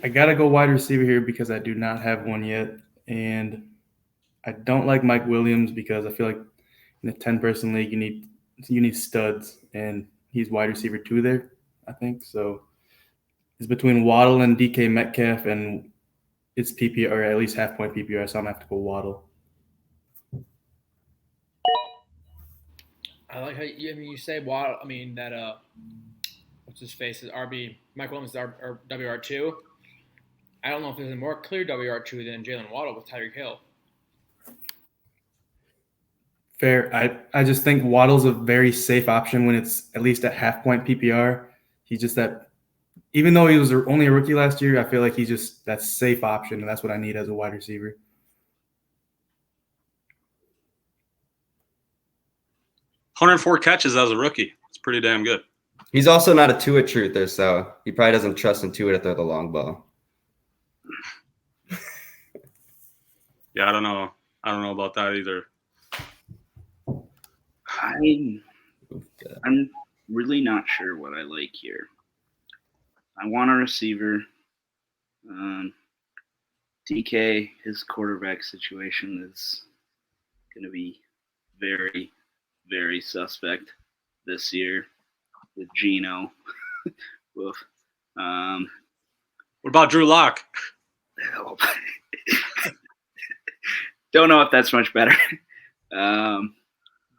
Speaker 6: I gotta go wide receiver here because I do not have one yet, and I don't like Mike Williams because I feel like in a 10-person league you need studs, and he's wide receiver 2 there, I think. So it's between Waddle and DK Metcalf, and it's PPR, or at least half point PPR, so I'm gonna have to go Waddle.
Speaker 4: I like how you say Waddle. I mean that what's his face is RB. Mike Williams is WR2. I don't know if there's a more clear WR2 than Jalen Waddle with Tyreek Hill.
Speaker 6: Fair. I just think Waddle's a very safe option when it's at least at half point PPR. He's just that, even though he was only a rookie last year, I feel like he's just that safe option, and that's what I need as a wide receiver.
Speaker 1: $104 catches as a rookie. It's pretty damn good.
Speaker 5: He's also not a Tua truther, so he probably doesn't trust in Tua to throw the long ball.
Speaker 1: Yeah, I don't know about that either.
Speaker 7: I'm really not sure what I like here. I want a receiver. DK, his quarterback situation is going to be very, very suspect this year with Geno. What
Speaker 1: about Drew Lock?
Speaker 7: Don't know if that's much better.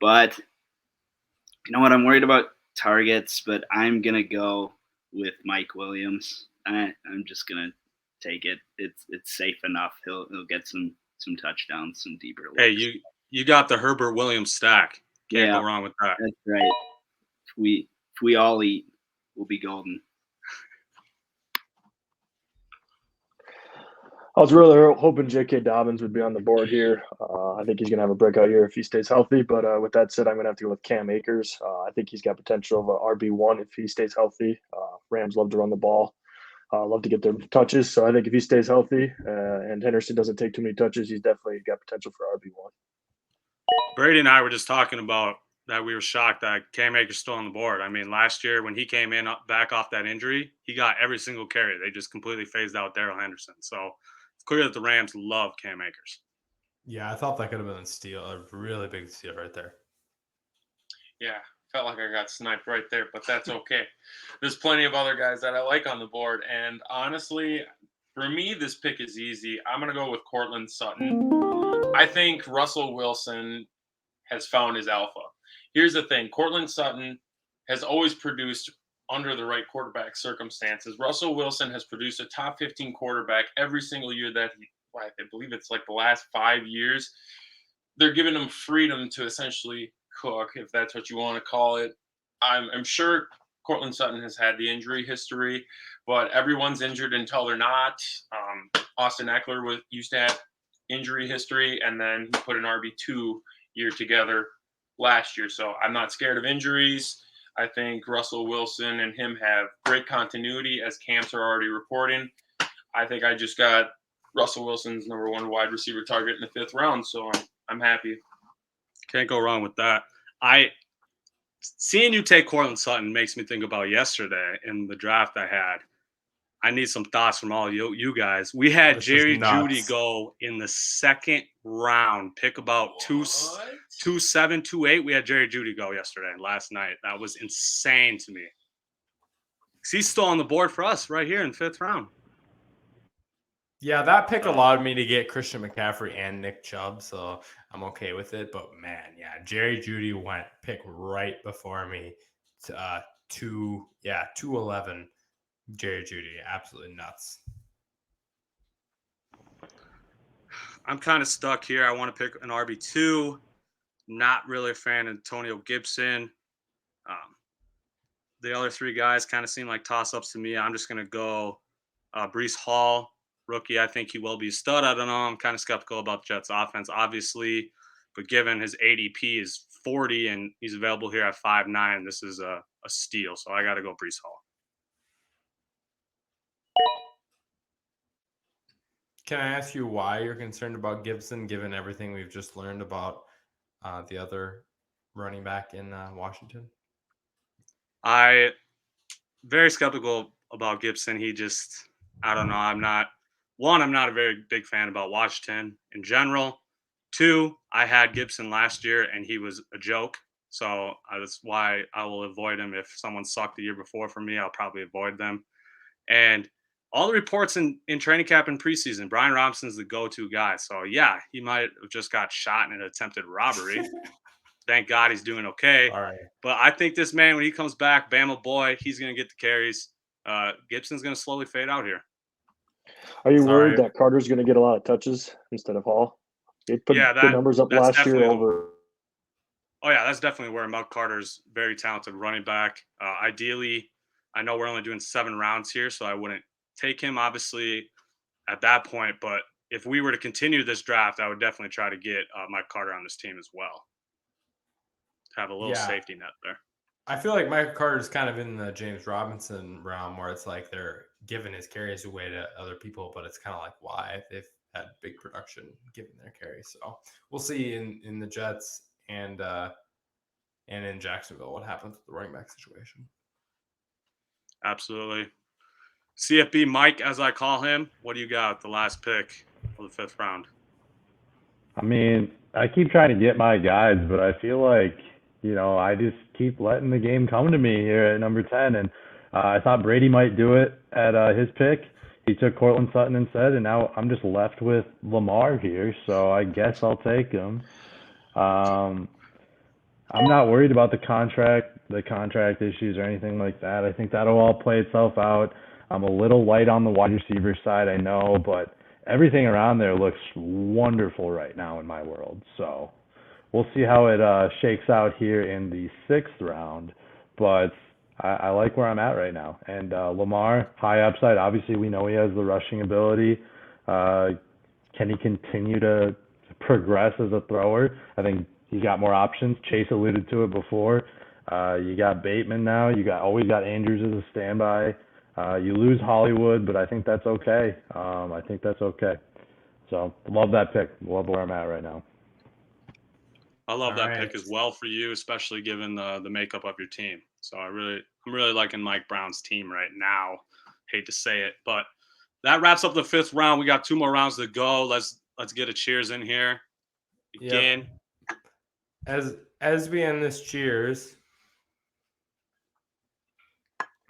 Speaker 7: But you know what? I'm worried about targets, but I'm going to go with Mike Williams. I'm just going to take it. It's safe enough. He'll get some touchdowns, some deeper looks.
Speaker 1: Hey, you got the Herbert Williams stack. Can't go wrong with that.
Speaker 7: That's right. If we all eat, we'll be golden.
Speaker 8: I was really hoping J.K. Dobbins would be on the board here. I think he's going to have a breakout year if he stays healthy. But with that said, I'm going to have to go with Cam Akers. I think he's got potential of a RB1 if he stays healthy. Rams love to run the ball, love to get their touches. So I think if he stays healthy and Henderson doesn't take too many touches, he's definitely got potential for RB1.
Speaker 1: Brady and I were just talking about that. We were shocked that Cam Akers still on the board. I mean, last year when he came in back off that injury, he got every single carry. They just completely phased out Darrell Henderson. So it's clear that the Rams love Cam Akers.
Speaker 2: Yeah, I thought that could have been a really big steal right there.
Speaker 9: Yeah, felt like I got sniped right there, but that's okay. There's plenty of other guys that I like on the board, and honestly, for me, this pick is easy. I'm going to go with Courtland Sutton. I think Russell Wilson has found his alpha. Here's the thing. Courtland Sutton has always produced under the right quarterback circumstances. Russell Wilson has produced a top 15 quarterback every single year that I believe it's like the last 5 years. They're giving him freedom to essentially cook, if that's what you want to call it. I'm sure Courtland Sutton has had the injury history, but everyone's injured until they're not. Austin Eckler used to have injury history, and then he put an RB2 year together last year. So I'm not scared of injuries. I think Russell Wilson and him have great continuity, as camps are already reporting. I think I just got Russell Wilson's number 1 wide receiver target in the 5th round, so I'm happy.
Speaker 1: Can't go wrong with that. Seeing you take Courtland Sutton makes me think about yesterday in the draft I had. I need some thoughts from all you guys. We had Jerry Jeudy go in the 2nd round, pick about 2.7, 2.8. We had Jerry Jeudy go last night. That was insane to me. He's still on the board for us right here in 5th round.
Speaker 2: Yeah, that pick allowed me to get Christian McCaffrey and Nick Chubb, so I'm okay with it. But man, yeah, Jerry Jeudy went pick right before me. 211. Jerry Jeudy, absolutely nuts.
Speaker 1: I'm kind of stuck here. I want to pick an RB2. Not really a fan of Antonio Gibson. The other three guys kind of seem like toss-ups to me. I'm just going to go Breece Hall, rookie. I think he will be a stud. I don't know. I'm kind of skeptical about the Jets' offense, obviously. But given his ADP is 40 and he's available here at 5'9", this is a steal. So I got to go Breece Hall.
Speaker 2: Can I ask you why you're concerned about Gibson, given everything we've just learned about the other running back in Washington?
Speaker 1: I very skeptical about Gibson. He just, I don't know. I'm not a very big fan about Washington in general. 2, I had Gibson last year and he was a joke. So that's why I will avoid him. If someone sucked the year before for me, I'll probably avoid them. And all the reports in training camp and preseason, Brian Robinson's the go-to guy. So yeah, he might have just got shot in an attempted robbery. Thank God he's doing okay.
Speaker 2: All right.
Speaker 1: But I think this man, when he comes back, Bama boy, he's going to get the carries. Gibson's going to slowly fade out here.
Speaker 8: Are you worried that Carter's going to get a lot of touches instead of Hall? He put good numbers up last year over.
Speaker 1: Oh, yeah, that's definitely where Mel Carter's very talented running back. Ideally, I know we're only doing 7 rounds here, so I wouldn't take him, obviously, at that point. But if we were to continue this draft, I would definitely try to get Mike Carter on this team as well. Have a little safety net there.
Speaker 2: I feel like Michael Carter's kind of in the James Robinson realm where it's like they're giving his carries away to other people, but it's kind of like why they've had big production given their carries. So we'll see in the Jets and in Jacksonville what happens with the running back situation.
Speaker 1: Absolutely. CFB Mike, as I call him, what do you got with the last pick of the 5th round?
Speaker 10: I mean, I keep trying to get my guys, but I feel like, I just keep letting the game come to me here at number 10. And I thought Brady might do it at his pick. He took Cortland Sutton instead, and now I'm just left with Lamar here, so I guess I'll take him. I'm not worried about the contract issues or anything like that. I think that'll all play itself out. I'm a little light on the wide receiver side, I know, but everything around there looks wonderful right now in my world. So we'll see how it shakes out here in the 6th round. But I like where I'm at right now. And Lamar, high upside. Obviously, we know he has the rushing ability. Can he continue to progress as a thrower? I think he's got more options. Chase alluded to it before. You got Bateman now. Always got Andrews as a standby. You lose Hollywood, but I think that's okay. So love that pick. Love where I'm at right now.
Speaker 1: I love that pick as well for you, especially given the makeup of your team. So I'm really liking Mike Brown's team right now. Hate to say it, but that wraps up the 5th round. We got 2 more rounds to go. Let's get a cheers in here. Again.
Speaker 2: Yep. As we end this cheers,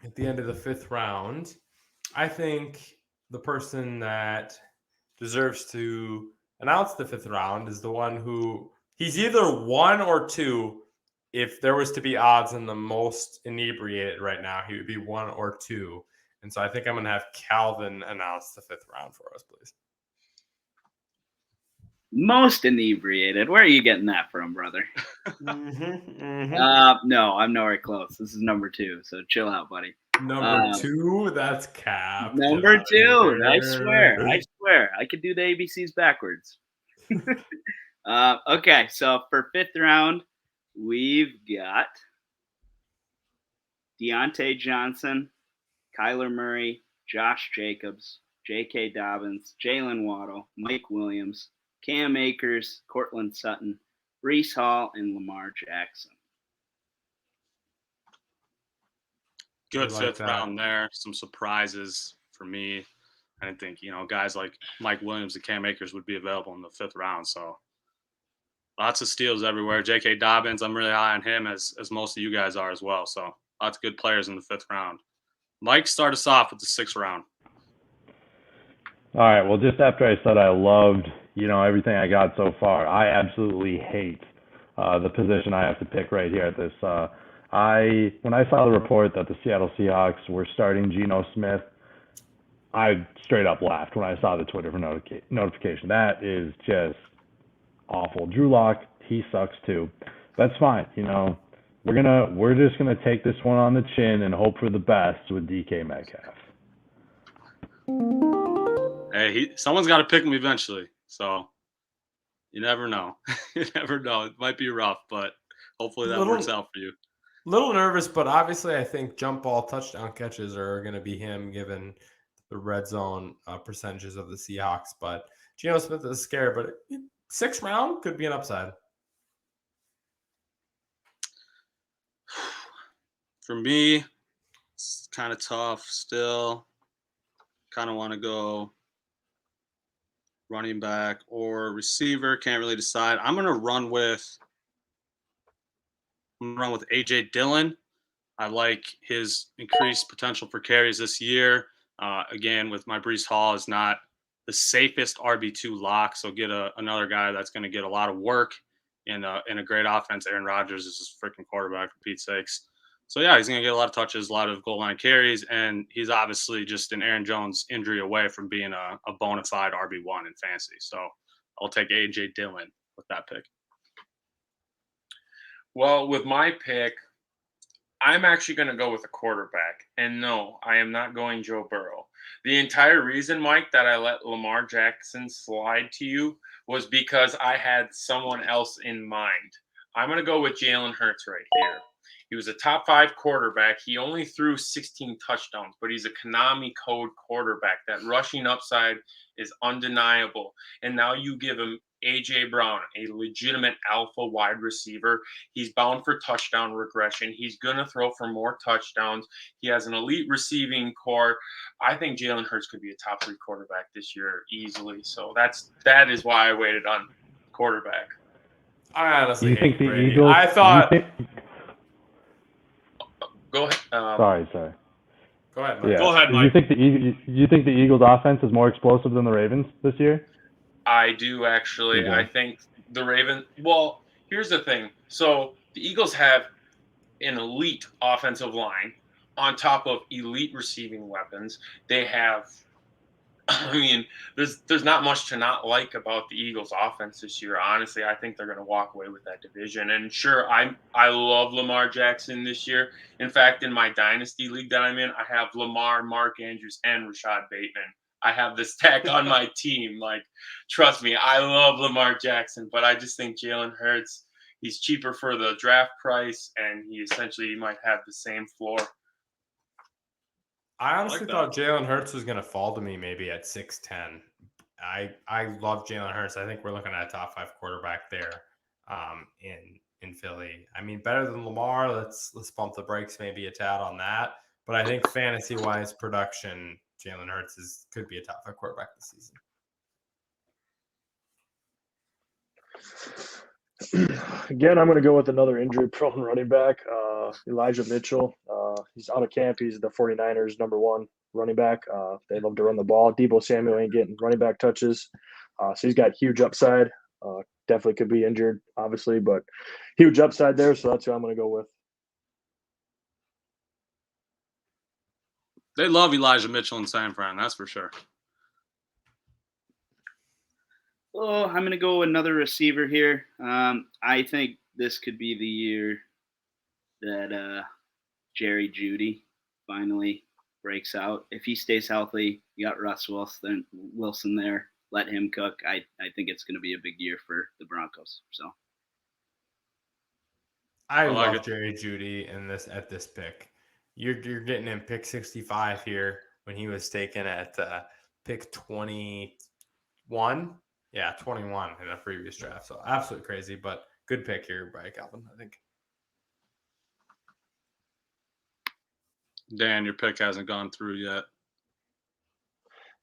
Speaker 2: at the end of the 5th round, I think the person that deserves to announce the 5th round is the one who he's either 1 or 2. If there was to be odds on the most inebriated right now, he would be 1 or 2. And so I think I'm going to have Calvin announce the 5th round for us, please.
Speaker 7: Most inebriated. Where are you getting that from, brother? No, I'm nowhere close. This is number 2, so chill out, buddy.
Speaker 2: Number 2? That's cap.
Speaker 7: Number 2. I swear. I could do the ABCs backwards. Okay, so for 5th round, we've got Deontay Johnson, Kyler Murray, Josh Jacobs, J.K. Dobbins, Jalen Waddle, Mike Williams, Cam Akers, Cortland Sutton, Breece Hall, and Lamar Jackson.
Speaker 1: Good 5th round there. Some surprises for me. I didn't think, guys like Mike Williams and Cam Akers would be available in the 5th round. So lots of steals everywhere. J.K. Dobbins, I'm really high on him as most of you guys are as well. So lots of good players in the 5th round. Mike, start us off with the 6th round.
Speaker 10: All right. Well, just after I said I loved, everything I got so far, I absolutely hate the position I have to pick right here at this. When I saw the report that the Seattle Seahawks were starting Geno Smith, I straight up laughed when I saw the Twitter notification. That is just awful. Drew Lock, he sucks too. That's fine. We're just gonna take this one on the chin and hope for the best with DK Metcalf.
Speaker 1: Hey, someone's got to pick him eventually. So you never know. You never know. It might be rough, but hopefully that works out for you.
Speaker 2: Little nervous, but obviously I think jump ball touchdown catches are going to be him given the red zone percentages of the Seahawks. But Geno Smith is scary, but 6th round could be an upside.
Speaker 1: For me, it's kind of tough still. Kind of want to go running back or receiver. Can't really decide. I'm going to run with A.J. Dillon. I like his increased potential for carries this year. Again, with my Breece Hall is not the safest RB2 lock, so get another guy that's going to get a lot of work in a great offense. Aaron Rodgers is his freaking quarterback, for Pete's sakes. So, yeah, he's going to get a lot of touches, a lot of goal line carries, and he's obviously just an Aaron Jones injury away from being a bona fide RB1 in fantasy. So I'll take A.J. Dillon with that pick.
Speaker 9: Well, with my pick, I'm actually going to go with a quarterback. And no, I am not going Joe Burrow. The entire reason, Mike, that I let Lamar Jackson slide to you was because I had someone else in mind. I'm going to go with Jalen Hurts right here. He was a top 5 quarterback. He only threw 16 touchdowns, but he's a Konami code quarterback. That rushing upside is undeniable. And now you give him A.J. Brown, a legitimate alpha wide receiver. He's bound for touchdown regression. He's going to throw for more touchdowns. He has an elite receiving core. I think Jalen Hurts could be a top 3 quarterback this year easily. So that is why I waited on quarterback.
Speaker 2: I honestly
Speaker 10: you think
Speaker 2: hate
Speaker 10: the
Speaker 2: Brady.
Speaker 10: Eagles?
Speaker 2: I thought.
Speaker 9: Go ahead.
Speaker 10: Sorry.
Speaker 2: Go ahead, Mike.
Speaker 10: Yeah.
Speaker 9: Go ahead, Mike.
Speaker 10: You think the Eagles' offense is more explosive than the Ravens this year?
Speaker 9: I do, actually.
Speaker 10: Okay.
Speaker 9: I think the Ravens – well, here's the thing. So the Eagles have an elite offensive line on top of elite receiving weapons. They have – I mean, there's not much to not like about the Eagles' offense this year. Honestly, I think they're going to walk away with that division. And sure, I love Lamar Jackson this year. In fact, in my dynasty league that I'm in, I have Lamar, Mark Andrews, and Rashad Bateman. I have the stack on my team. Like, trust me, I love Lamar Jackson, but I just think Jalen Hurts, he's cheaper for the draft price, and he essentially might have the same floor.
Speaker 2: I honestly thought Jalen Hurts was going to fall to me maybe at 6'10". I love Jalen Hurts. I think we're looking at a top 5 quarterback there in Philly. I mean, better than Lamar. Let's bump the brakes maybe a tad on that. But I think fantasy-wise production, Jalen Hurts could be a top 5 quarterback this
Speaker 8: season. Again, I'm going to go with another injury-prone running back, Elijah Mitchell. He's out of camp. He's the 49ers' number 1 running back. They love to run the ball. Deebo Samuel ain't getting running back touches. So he's got huge upside. Definitely could be injured, obviously, but huge upside there. So that's who I'm going to go with.
Speaker 1: They love Elijah Mitchell in San Fran, that's for sure.
Speaker 7: Oh, I'm going to go another receiver here. I think this could be the year that Jerry Jeudy finally breaks out. If he stays healthy, you got Russ Wilson there. Let him cook. I think it's going to be a big year for the Broncos. So
Speaker 2: I love Jerry Jeudy at this pick. You're getting him pick 65 here when he was taken at pick 21. Yeah, 21 in a previous draft. So absolutely crazy, but good pick here by Calvin, I think.
Speaker 1: Dan, your pick hasn't gone through yet.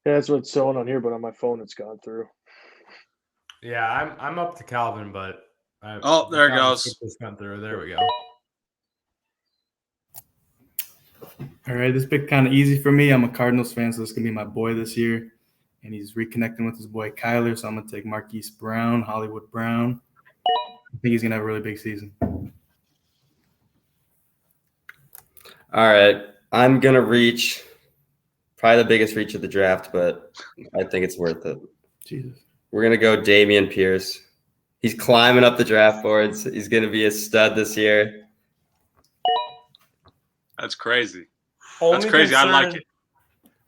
Speaker 8: Yeah, that's what's showing on here, but on my phone it's gone through.
Speaker 2: Yeah, I'm up to Calvin, but
Speaker 1: there it goes.
Speaker 2: It's gone through. There we go.
Speaker 6: All right, this pick kind of easy for me. I'm a Cardinals fan, so this is gonna be my boy this year. and he's reconnecting with his boy Kyler. So I'm going to take Marquise Brown, Hollywood Brown. I think he's going to have a really big season.
Speaker 5: All right. I'm going to reach probably the biggest reach of the draft, but I think it's worth it.
Speaker 6: Jesus.
Speaker 5: We're going to go Dameon Pierce. He's climbing up the draft boards. He's going to be a stud this year.
Speaker 1: That's crazy.
Speaker 2: Only
Speaker 1: That's crazy. I like
Speaker 2: concern-
Speaker 1: it.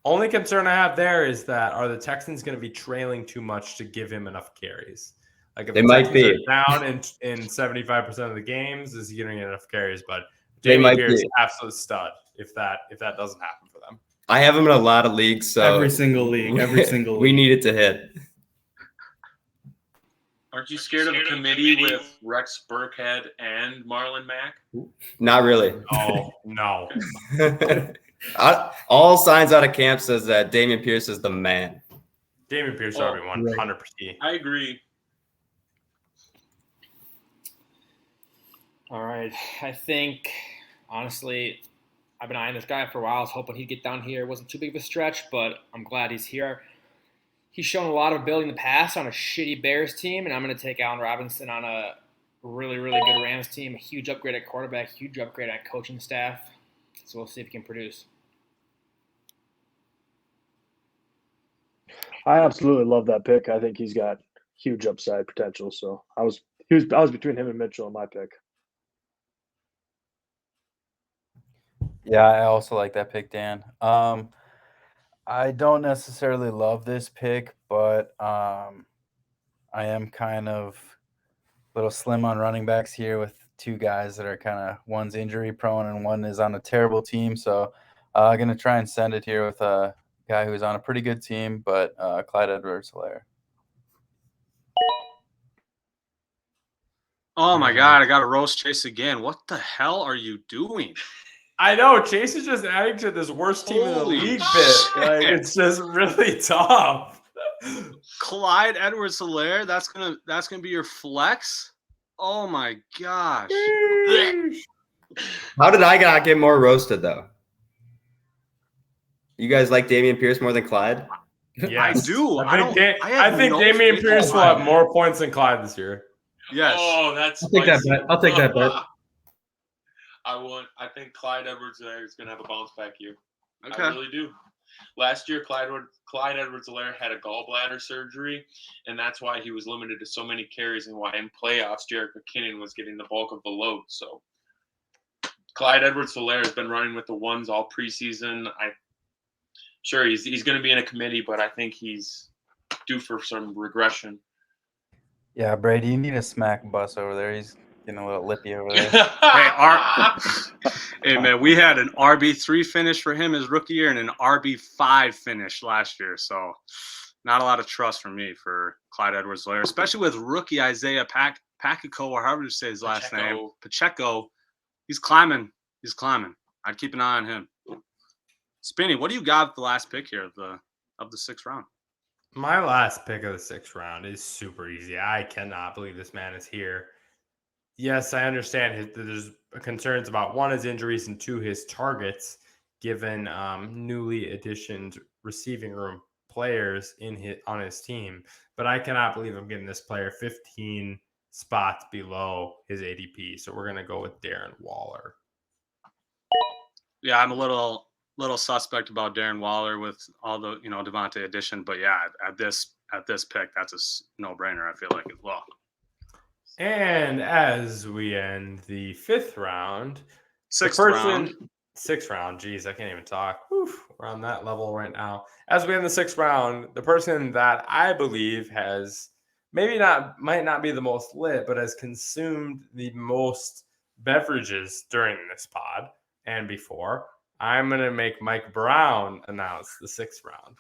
Speaker 2: Only concern I have there is that are the Texans going to be trailing too much to give him enough carries? Like if
Speaker 5: They
Speaker 2: the
Speaker 5: might
Speaker 2: Texans
Speaker 5: be.
Speaker 2: are down in 75% of the games, is he going to get enough carries? But
Speaker 5: They
Speaker 2: Jamie
Speaker 5: might
Speaker 2: Pierce,
Speaker 5: be.
Speaker 2: absolute stud if that doesn't happen for them.
Speaker 5: I have him in a lot of leagues, so
Speaker 6: Every single league.
Speaker 5: we need it to hit.
Speaker 9: Aren't you scared of a committee with Rex Burkhead and Marlon Mack?
Speaker 5: Not really.
Speaker 2: Oh, no.
Speaker 5: All signs out of camp says that Dameon Pierce is the man.
Speaker 2: Jamie Pierce RB1, 100%.
Speaker 9: I agree.
Speaker 4: All right. I think, honestly, I've been eyeing this guy for a while. I was hoping he'd get down here. It wasn't too big of a stretch, but I'm glad he's here. He's shown a lot of ability in the past on a shitty Bears team, and I'm going to take Allen Robinson on a really, really good Rams team. A huge upgrade at quarterback, huge upgrade at coaching staff. So we'll see if he can produce.
Speaker 8: I absolutely love that pick. I think he's got huge upside potential. So I was between him and Mitchell in my pick.
Speaker 3: Yeah, I also like that pick, Dan. I don't necessarily love this pick, but I am kind of a little slim on running backs here with two guys that are kind of one's injury prone and one is on a terrible team. So I'm going to try and send it here with a guy who's on a pretty good team, but Clyde Edwards-Helaire.
Speaker 1: Oh my God, I got to roast Chase again. What the hell are you doing?
Speaker 2: I know Chase is just adding to this worst team in the
Speaker 1: Holy
Speaker 2: league bit. Like, it's just really tough.
Speaker 1: Clyde Edwards-Helaire, that's gonna be your flex. Oh my gosh!
Speaker 5: How did I not get more roasted though? You guys like Dameon Pierce more than Clyde?
Speaker 2: Yes.
Speaker 1: I do.
Speaker 2: I think
Speaker 1: no
Speaker 2: Dameon
Speaker 1: faith
Speaker 2: Pierce
Speaker 1: in
Speaker 2: will have
Speaker 1: Clyde.
Speaker 2: more points than Clyde this year.
Speaker 1: Yes.
Speaker 9: Oh, that's
Speaker 6: I'll take that
Speaker 9: spicy.
Speaker 6: bet. I'll take that bet.
Speaker 9: I think Clyde Edwards-Helaire is going to have a bounce back year.
Speaker 1: Okay.
Speaker 9: I really do. Last year, Clyde Edwards-Helaire had a gallbladder surgery, and that's why he was limited to so many carries and why in playoffs, Jerick McKinnon was getting the bulk of the load. So Clyde Edwards-Helaire has been running with the ones all preseason. Sure, he's going to be in a committee, but I think he's due for some regression.
Speaker 3: Yeah, Brady, you need a smack Bus over there. He's getting a little lippy over there.
Speaker 1: Hey man, we had an RB3 finish for him his rookie year and an RB5 finish last year. So not a lot of trust from me for Clyde Edwards-Helaire, especially with rookie Isaiah Pacheco, or however you say his last name. Pacheco. He's climbing. I'd keep an eye on him. Spinny, what do you got for the last pick here of the sixth round?
Speaker 2: My last pick of the sixth round is super easy. I cannot believe this man is here. Yes, I understand there's concerns about one, his injuries, and two, his targets, given newly additioned receiving room players on his team. But I cannot believe I'm getting this player 15 spots below his ADP. So we're going to go with Darren Waller.
Speaker 1: Yeah, I'm a little suspect about Darren Waller with all the Devontae addition, but yeah, at this pick, that's a no-brainer. I feel like as well.
Speaker 2: And as we end the fifth round,
Speaker 1: sixth round.
Speaker 2: Geez, I can't even talk. We're on that level right now. As we end the sixth round, the person that I believe might not be the most lit, but has consumed the most beverages during this pod and before, I'm going to make Mike Brown announce the sixth round.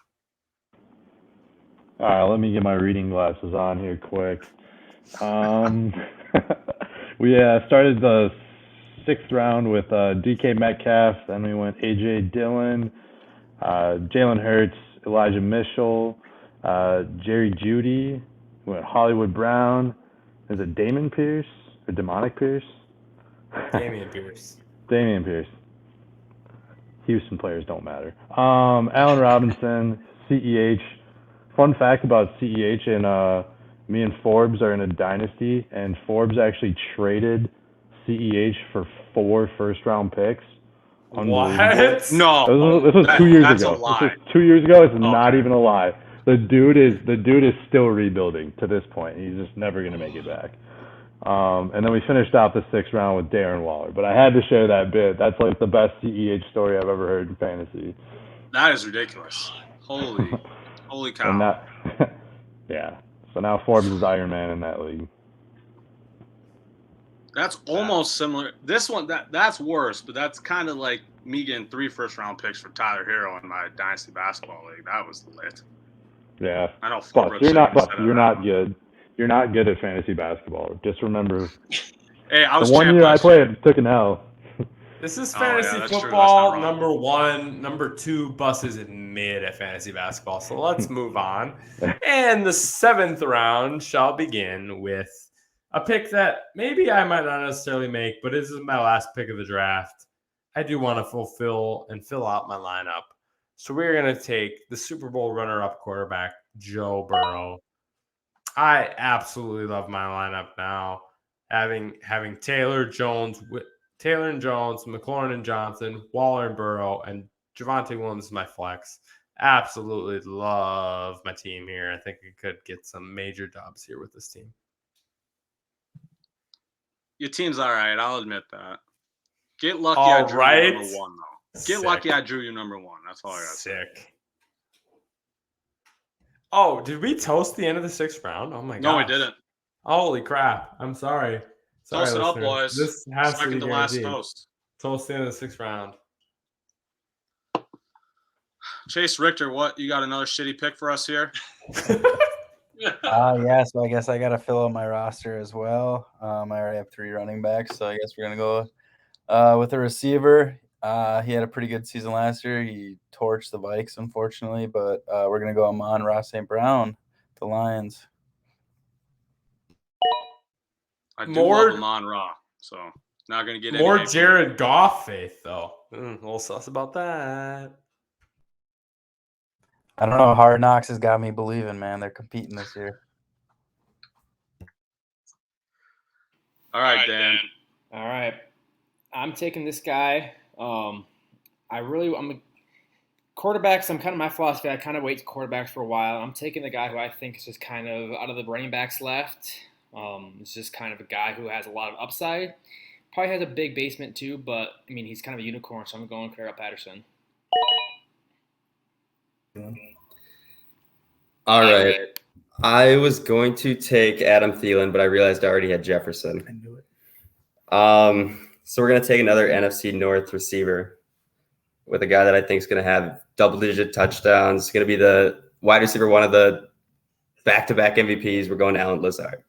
Speaker 10: All right, let me get my reading glasses on here quick. We started the sixth round with DK Metcalf, then we went AJ Dillon, Jalen Hurts, Elijah Mitchell, Jerry Jeudy, we went Hollywood Brown. Is it Damon Pierce or Demonic Pierce?
Speaker 2: Damian Pierce.
Speaker 10: Damian Pierce. Houston players don't matter. Allen Robinson, CEH, Fun fact about CEH and me and Forbes are in a dynasty, and Forbes actually traded CEH for 4 first-round picks.
Speaker 2: What?
Speaker 1: No,
Speaker 10: This was 2 years
Speaker 1: that's
Speaker 10: ago.
Speaker 1: a lie.
Speaker 10: This was 2 years ago. It's
Speaker 1: Okay.
Speaker 10: not even a lie. The dude is still rebuilding to this point. He's just never gonna make it back. And then we finished out the 6th round with Darren Waller. But I had to share that bit. That's like the best CEH story I've ever heard in fantasy.
Speaker 1: That is ridiculous. Holy cow.
Speaker 10: And that, yeah. So now Forbes is Iron Man in that league.
Speaker 1: That's almost similar. This one, that's worse, but that's kind of like me getting 3 first-round picks for Tyler Hero in my Dynasty Basketball League. That was lit.
Speaker 10: Yeah.
Speaker 1: I know
Speaker 10: Buck,
Speaker 1: Forbrook
Speaker 10: you're not
Speaker 1: said
Speaker 10: good. You're not good at fantasy basketball. Just remember,
Speaker 1: Hey, I was
Speaker 10: the one
Speaker 1: champ
Speaker 10: year I
Speaker 1: last year.
Speaker 10: played, took an L.
Speaker 2: This is
Speaker 1: Oh, yeah,
Speaker 2: fantasy
Speaker 1: that's true. That's
Speaker 2: football.
Speaker 1: not wrong.
Speaker 2: Number 1, number 2, Buss is mid at fantasy basketball. So let's move on. And the 7th round shall begin with a pick that maybe I might not necessarily make, but this is my last pick of the draft. I do want to fulfill and fill out my lineup. So we're going to take the Super Bowl runner-up quarterback, Joe Burrow. I absolutely love my lineup now. Having Taylor and Jones, McLaurin and Johnson, Waller and Burrow, and Javonte Williams is my flex. Absolutely love my team here. I think we could get some major dubs here with this team.
Speaker 1: Your team's all right. I'll admit that. Get lucky I drew you number 1, though. Get lucky I drew you number 1. That's all I got to say.
Speaker 2: Sick. Oh, did we toast the end of the 6th round? Oh, my God.
Speaker 1: No, we didn't.
Speaker 2: Holy crap. I'm sorry.
Speaker 1: Toast it up,
Speaker 2: listeners.
Speaker 1: boys.
Speaker 2: This has
Speaker 1: Second
Speaker 2: to
Speaker 1: to
Speaker 2: be
Speaker 1: last
Speaker 2: guaranteed.
Speaker 1: toast.
Speaker 2: Toast the end of the 6th round.
Speaker 1: Chase Richter, what? You got another shitty pick for us here?
Speaker 3: Yeah, so I guess I got to fill out my roster as well. I already have 3 running backs, so I guess we're going to go with a receiver. He had a pretty good season last year. He torched the Vikes, unfortunately, but we're going to go Amon-Ra St. Brown, the Lions.
Speaker 1: I do love Amon-Ra, so not going to get
Speaker 2: more
Speaker 1: any
Speaker 2: Jared Goff faith, though. A little sus about that.
Speaker 3: I don't know. Hard Knocks has got me believing, man. They're competing this year.
Speaker 1: All right, Dan.
Speaker 4: All right. I'm taking this guy. I'm a quarterbacks. I'm kind of my philosophy. I kind of wait quarterbacks for a while. I'm taking the guy who I think is just kind of out of the running backs left. It's just kind of a guy who has a lot of upside. Probably has a big basement too, but I mean he's kind of a unicorn, so I'm going Cordell Patterson.
Speaker 5: All right. I was going to take Adam Thielen, but I realized I already had Jefferson.
Speaker 6: I knew it.
Speaker 5: So we're going to take another NFC North receiver with a guy that I think is going to have double-digit touchdowns. It's going to be the wide receiver, one of the back-to-back MVPs. We're going to Allen Lazard.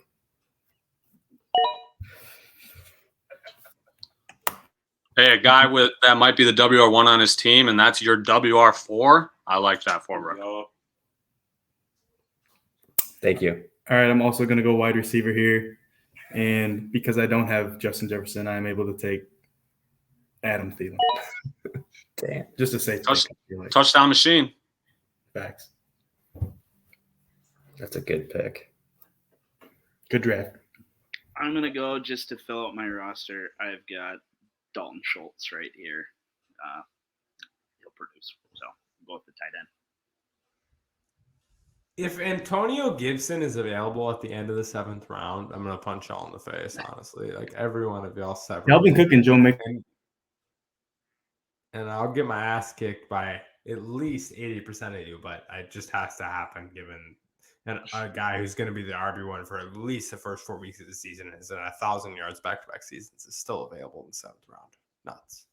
Speaker 1: Hey, a guy with that might be the WR1 on his team, and that's your WR4. I like that, Forbrook.
Speaker 5: Thank you.
Speaker 6: All right, I'm also going to go wide receiver here. And because I don't have Justin Jefferson, I'm able to take Adam Thielen.
Speaker 5: Damn.
Speaker 6: Just to say
Speaker 1: Touchdown machine.
Speaker 6: Facts.
Speaker 5: That's a good pick.
Speaker 6: Good draft.
Speaker 7: I'm going to go just to fill out my roster. I've got Dalton Schultz right here. He'll produce. So I'll go with the tight end.
Speaker 2: If Antonio Gibson is available at the end of the 7th round, I'm gonna punch y'all in the face. Honestly, like every one of y'all 7.
Speaker 6: Dalvin Cook and Joe Mixon,
Speaker 2: and I'll get my ass kicked by at least 80% of you. But it just has to happen, given a guy who's going to be the RB1 for at least the first 4 weeks of the season is at 1,000 yards back-to-back seasons is still available in the 7th round. Nuts.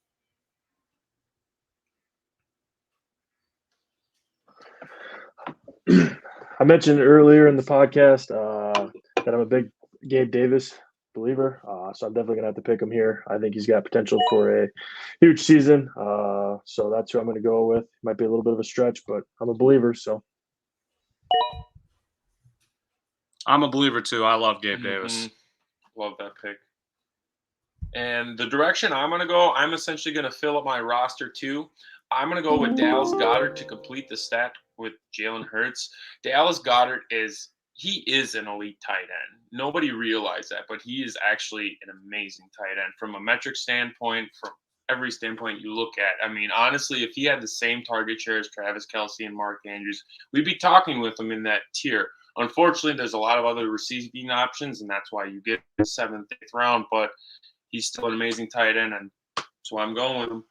Speaker 8: I mentioned earlier in the podcast that I'm a big Gabe Davis believer, so I'm definitely going to have to pick him here. I think he's got potential for a huge season, so that's who I'm going to go with. Might be a little bit of a stretch, but I'm a believer, so.
Speaker 1: I'm a believer, too. I love Gabe Davis.
Speaker 9: Love that pick. And the direction I'm going to go, I'm essentially going to fill up my roster, too. I'm going to go with Dallas Goedert to complete the stat with Jalen Hurts. Dallas Goedert is an elite tight end. Nobody realized that, but he is actually an amazing tight end from a metric standpoint, from every standpoint you look at. I mean, honestly, if he had the same target share as Travis Kelce and Mark Andrews, we'd be talking with him in that tier. Unfortunately, there's a lot of other receiving options, and that's why you get the 7th, 8th round, but he's still an amazing tight end, and that's why I'm going with him.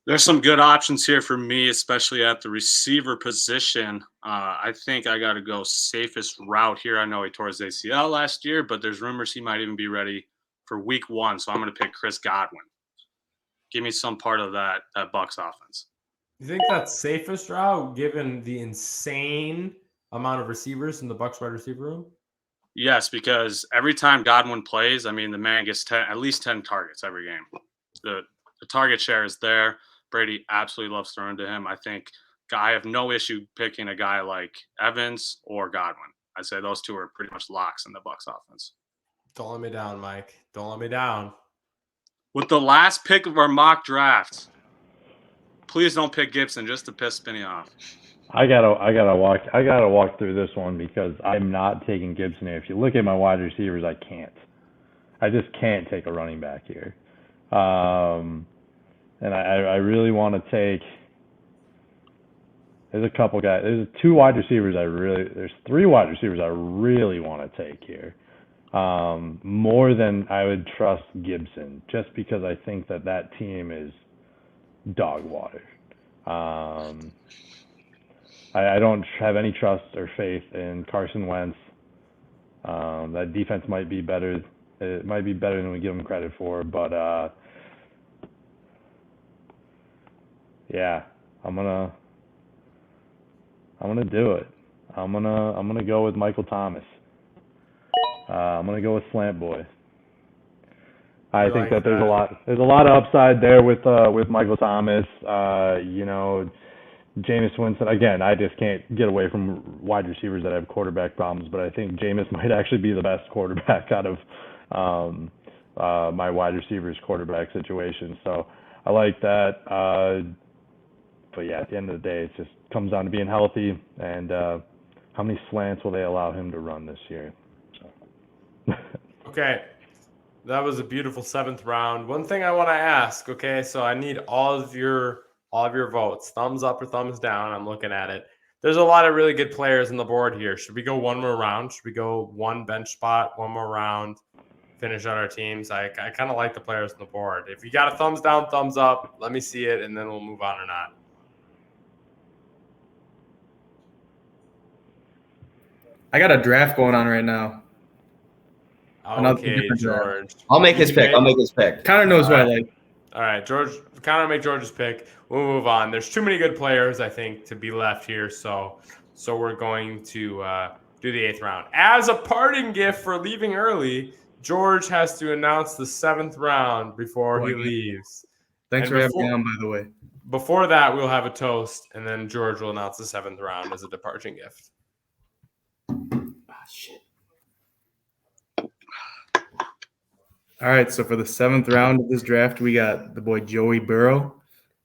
Speaker 1: There's some good options here for me, especially at the receiver position. I think I got to go safest route here. I know he tore his ACL last year, but there's rumors he might even be ready for week 1. So I'm going to pick Chris Godwin. Give me some part of that Bucs offense.
Speaker 2: You think that's safest route given the insane amount of receivers in the Bucs wide receiver room?
Speaker 1: Yes, because every time Godwin plays, I mean, the man gets at least 10 targets every game. The target share is there. Brady absolutely loves throwing to him. I think I have no issue picking a guy like Evans or Godwin. I'd say those two are pretty much locks in the Bucs offense.
Speaker 2: Don't let me down, Mike. Don't let me down.
Speaker 1: With the last pick of our mock draft, please don't pick Gibson just to piss Spinny off.
Speaker 10: I gotta walk through this one because I'm not taking Gibson here. If you look at my wide receivers, I just can't take a running back here. And I really want to take. There's a couple guys. There's 3 wide receivers I really want to take here. More than I would trust Gibson, just because I think that team is dog water. I don't have any trust or faith in Carson Wentz. That defense might be better. It might be better than we give them credit for, but yeah, I'm gonna do it. I'm gonna go with Michael Thomas. I'm gonna go with Slant Boy. I think that there's a lot of upside there with Michael Thomas. Jameis Winston, again, I just can't get away from wide receivers that have quarterback problems, but I think Jameis might actually be the best quarterback out of my wide receivers quarterback situation. So I like that. But yeah, at the end of the day, it just comes down to being healthy and how many slants will they allow him to run this year. So.
Speaker 2: Okay. That was a beautiful 7th round. One thing I want to ask, okay, so I need all of your votes. Thumbs up or thumbs down. I'm looking at it. There's a lot of really good players on the board here. Should we go one more round? Should we go one bench spot, one more round, finish out our teams? I kind of like the players on the board. If you got a thumbs down, thumbs up, let me see it, and then we'll move on or not.
Speaker 6: I got a draft going on right now.
Speaker 2: Okay, George.
Speaker 5: I'll make his pick.
Speaker 6: Connor knows what I like.
Speaker 2: All right, George. Connor, make George's pick. We'll move on. There's too many good players, I think, to be left here. So we're going to do the 8th round. As a parting gift for leaving early, George has to announce the 7th round before he leaves.
Speaker 6: Thanks for having me on, by the way.
Speaker 2: Before that, we'll have a toast, and then George will announce the 7th round as a departing gift.
Speaker 6: Shit. All right, so for the 7th round of this draft, we got the boy Joey Burrow.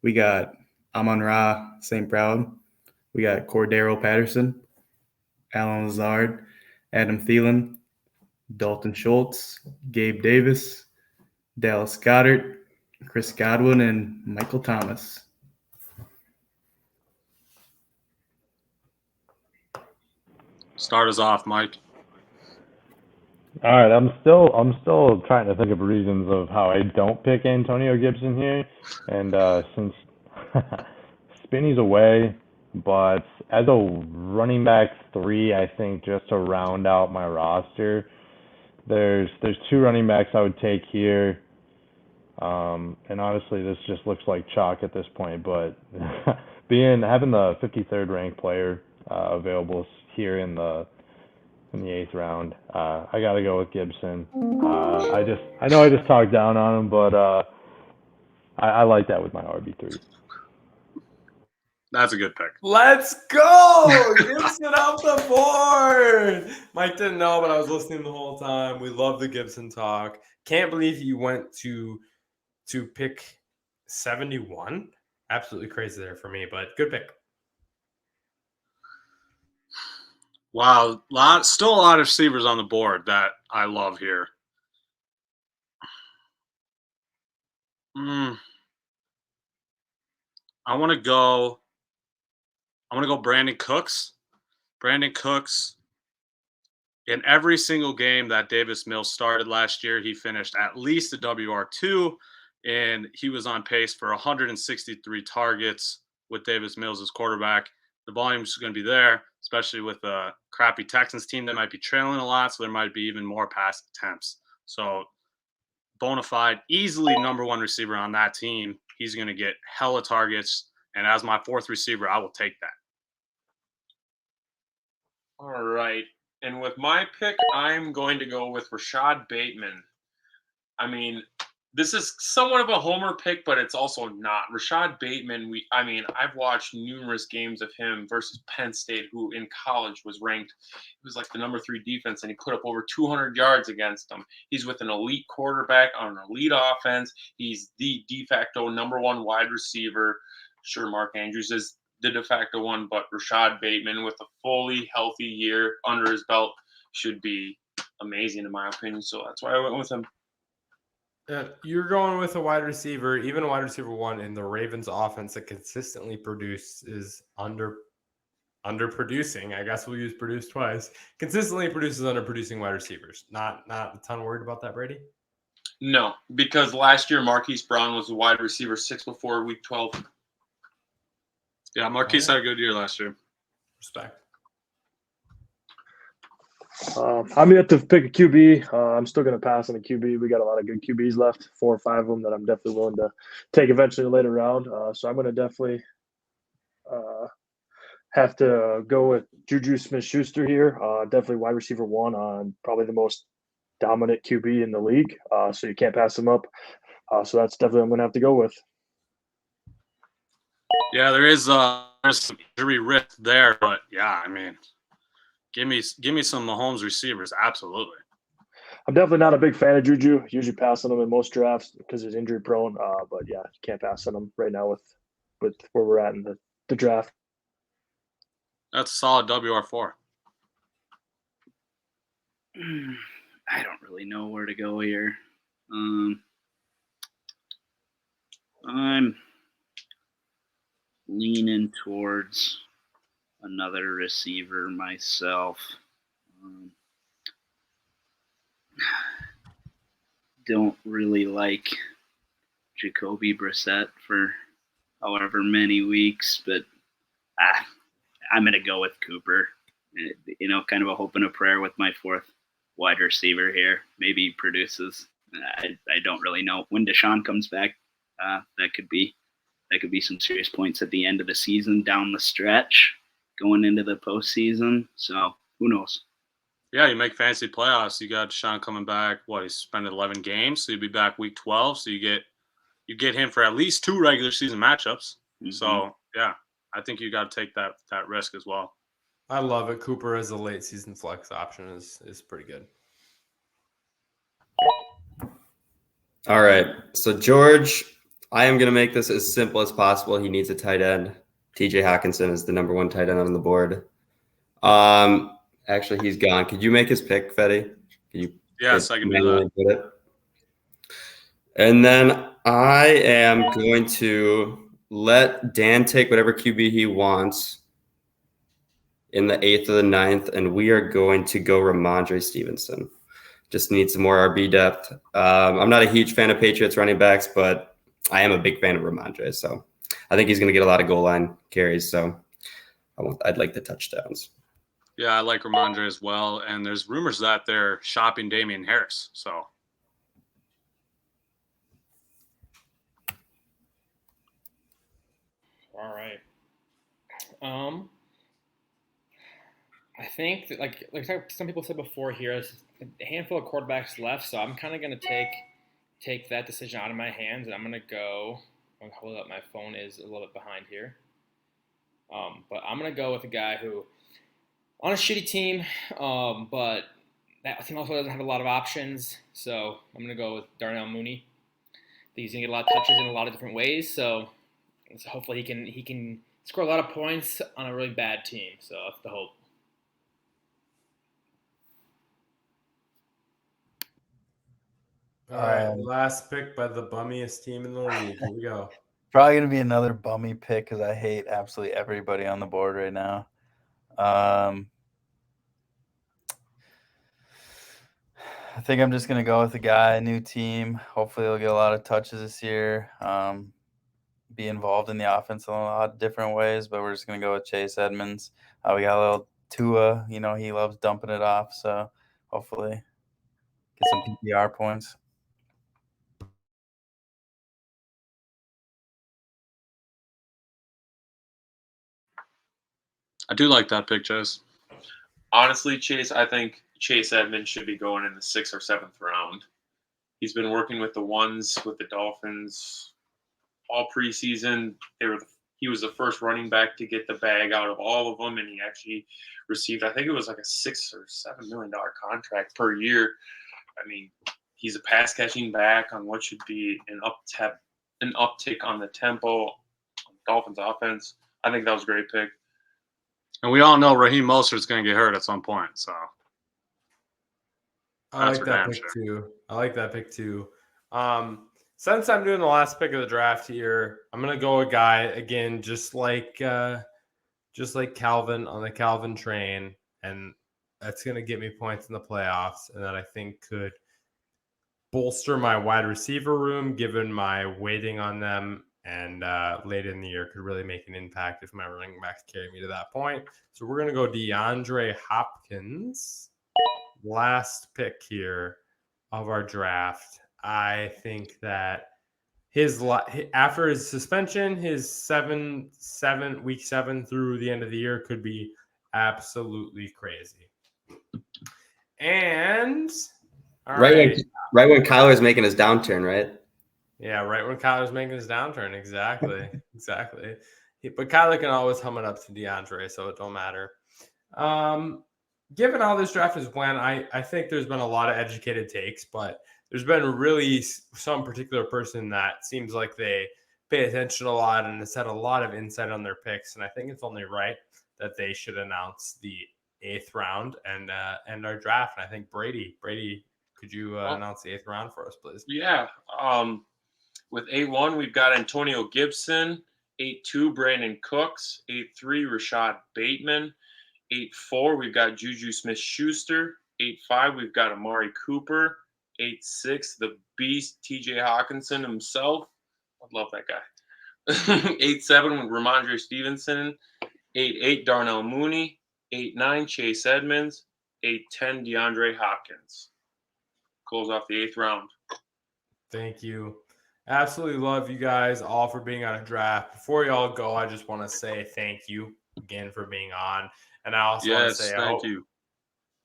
Speaker 6: We got Amon-Ra St. Brown. We got Cordero Patterson, Alan Lazard, Adam Thielen, Dalton Schultz, Gabe Davis, Dallas Goedert, Chris Godwin, and Michael Thomas.
Speaker 1: Start us off, Mike.
Speaker 10: All right, I'm still trying to think of reasons of how I don't pick Antonio Gibson here, and since Spinny's away, but as a running back 3, I think just to round out my roster, there's 2 running backs I would take here, and honestly, this just looks like chalk at this point. But having the 53rd ranked player available here in the 8th round, I got to go with Gibson. I know I just talked down on him, but I like that with my RB3.
Speaker 1: That's a good pick.
Speaker 2: Let's go! Gibson off the board! Mike didn't know, but I was listening the whole time. We love the Gibson talk. Can't believe you went to pick 71. absolutely crazy there for me, but good pick.
Speaker 1: Wow, still a lot of receivers on the board that I love here. I want to go Brandon Cooks. Brandon Cooks, in every single game that Davis Mills started last year, he finished at least a WR2, and he was on pace for 163 targets with Davis Mills as quarterback. The volume's going to be there, especially with a crappy Texans team that might be trailing a lot, so there might be even more pass attempts. So bona fide, easily number one receiver on that team. He's going to get hella targets, and as my fourth receiver, I will take that.
Speaker 9: All right. And with my pick, I'm going to go with Rashad Bateman. I mean, this is somewhat of a homer pick, but it's also not. Rashad Bateman, I've watched numerous games of him versus Penn State, who in college was ranked, it was like the number 3 defense, and he put up over 200 yards against them. He's with an elite quarterback on an elite offense. He's the de facto number 1 wide receiver. Sure, Mark Andrews is the de facto one, but Rashad Bateman with a fully healthy year under his belt should be amazing in my opinion. So that's why I went with him.
Speaker 2: You're going with a wide receiver, even a wide receiver 1 in the Ravens offense that consistently produces underproducing. I guess we'll use produce twice. Consistently produces underproducing wide receivers. Not a ton worried about that, Brady?
Speaker 9: No, because last year Marquise Brown was a wide receiver 6 before week 12.
Speaker 1: Yeah, Marquise had a good year last year.
Speaker 2: Respect.
Speaker 8: I'm going to have to pick a QB. I'm still going to pass on a QB. We got a lot of good QBs left, 4 or 5 of them that I'm definitely willing to take eventually later round. So I'm going to definitely have to go with Juju Smith-Schuster here. Definitely wide receiver 1 on probably the most dominant QB in the league. So you can't pass him up. So that's definitely what I'm going to have to go with.
Speaker 1: Yeah, there's some injury risk there, but yeah, I mean, give me some Mahomes receivers, absolutely.
Speaker 8: I'm definitely not a big fan of Juju. Usually pass on him in most drafts because he's injury prone. But yeah, you can't pass on him right now with where we're at in the draft.
Speaker 1: That's a solid WR4.
Speaker 7: I don't really know where to go here. I'm leaning towards another receiver myself. Don't really like Jacoby Brissett for however many weeks, but I'm going to go with Cooper. Kind of a hope and a prayer with my 4th wide receiver here. Maybe he produces. I don't really know. When Deshaun comes back, that could be some serious points at the end of the season, down the stretch, going into the postseason. So who knows?
Speaker 1: Yeah, you make fantasy playoffs. You got Deshaun coming back. He spent 11 games, so you'll be back week 12. So you get him for at least 2 regular season matchups. Mm-hmm. So yeah, I think you got to take that risk as well.
Speaker 2: I love it. Cooper as a late season flex option is pretty good.
Speaker 5: All right. So George, I am going to make this as simple as possible. He needs a tight end. TJ Hawkinson is the number 1 tight end on the board. Actually, he's gone. Could you make his pick, Fetty?
Speaker 1: Yes, I can do that.
Speaker 5: And then I am going to let Dan take whatever QB he wants in the 8th or the 9th, and we are going to go Ramondre Stevenson. Just need some more RB depth. I'm not a huge fan of Patriots running backs, but I am a big fan of Ramondre. So I think he's going to get a lot of goal line carries. So I'd like the touchdowns.
Speaker 1: Yeah, I like Ramondre as well. And there's rumors that they're shopping Damian Harris. So.
Speaker 4: All right. I think that like some people said before here, there's a handful of quarterbacks left, so I'm kind of going to take that decision out of my hands, and I'm going to go. Hold up, my phone is a little bit behind here. But I'm going to go with a guy who on a shitty team, but that team also doesn't have a lot of options. So I'm going to go with Darnell Mooney. I think he's going to get a lot of touches in a lot of different ways. So And so hopefully he can score a lot of points on a really bad team. So that's the hope.
Speaker 2: All right, last pick by the bummiest team in the league. Here we go.
Speaker 3: Probably going to be another bummy pick because I hate absolutely everybody on the board right now. I think I'm just going to go with a guy, new team. Hopefully he'll get a lot of touches this year, be involved in the offense in a lot of different ways, but we're just going to go with Chase Edmonds. We got a little Tua, he loves dumping it off, so hopefully get some PPR points.
Speaker 1: I do like that pick, Chase.
Speaker 9: Honestly, Chase, I think Chase Edmonds should be going in the 6th or 7th round. He's been working with the Dolphins all preseason. He was the first running back to get the bag out of all of them, and he actually received, I think it was like a $6 or $7 million contract per year. I mean, he's a pass catching back on what should be an uptick on the tempo on the Dolphins offense. I think that was a great pick.
Speaker 1: And we all know Raheem Mostert's going to get hurt at some point, so
Speaker 2: I like that pick too. I like that pick too. Since I'm doing the last pick of the draft here, I'm gonna go a guy again, just like Calvin on the Calvin train, and that's gonna get me points in the playoffs, and that I think could bolster my wide receiver room, given my waiting on them, and late in the year could really make an impact if my running backs carry me to that point. So we're gonna go DeAndre Hopkins, last pick here of our draft. I think that after his suspension, his week 7 through the end of the year could be absolutely crazy. And
Speaker 5: right when Kyler's making his downturn, right?
Speaker 2: Yeah, right when Kyler's making his downturn. Exactly. But Kyler can always hum it up to DeAndre, so it don't matter. Given how this draft is went, I think there's been a lot of educated takes, but there's been really some particular person that seems like they pay attention a lot and has had a lot of insight on their picks. And I think it's only right that they should announce the 8th round and end our draft. And I think Brady, could you announce the 8th round for us, please?
Speaker 9: Yeah. With 8-1, we've got Antonio Gibson. 8-2, Brandon Cooks. 8-3, Rashad Bateman. 8-4, we've got Juju Smith-Schuster. 8-5, we've got Amari Cooper. 8-6, the beast, TJ Hawkinson himself. I love that guy. 8-7 with Ramondre Stevenson. 8-8, Darnell Mooney. 8-9, Chase Edmonds. 8-10, DeAndre Hopkins. Close off the 8th round.
Speaker 2: Thank you. Absolutely love you guys all for being on a draft. Before y'all go, I just want to say thank you again for being on. And I also want to say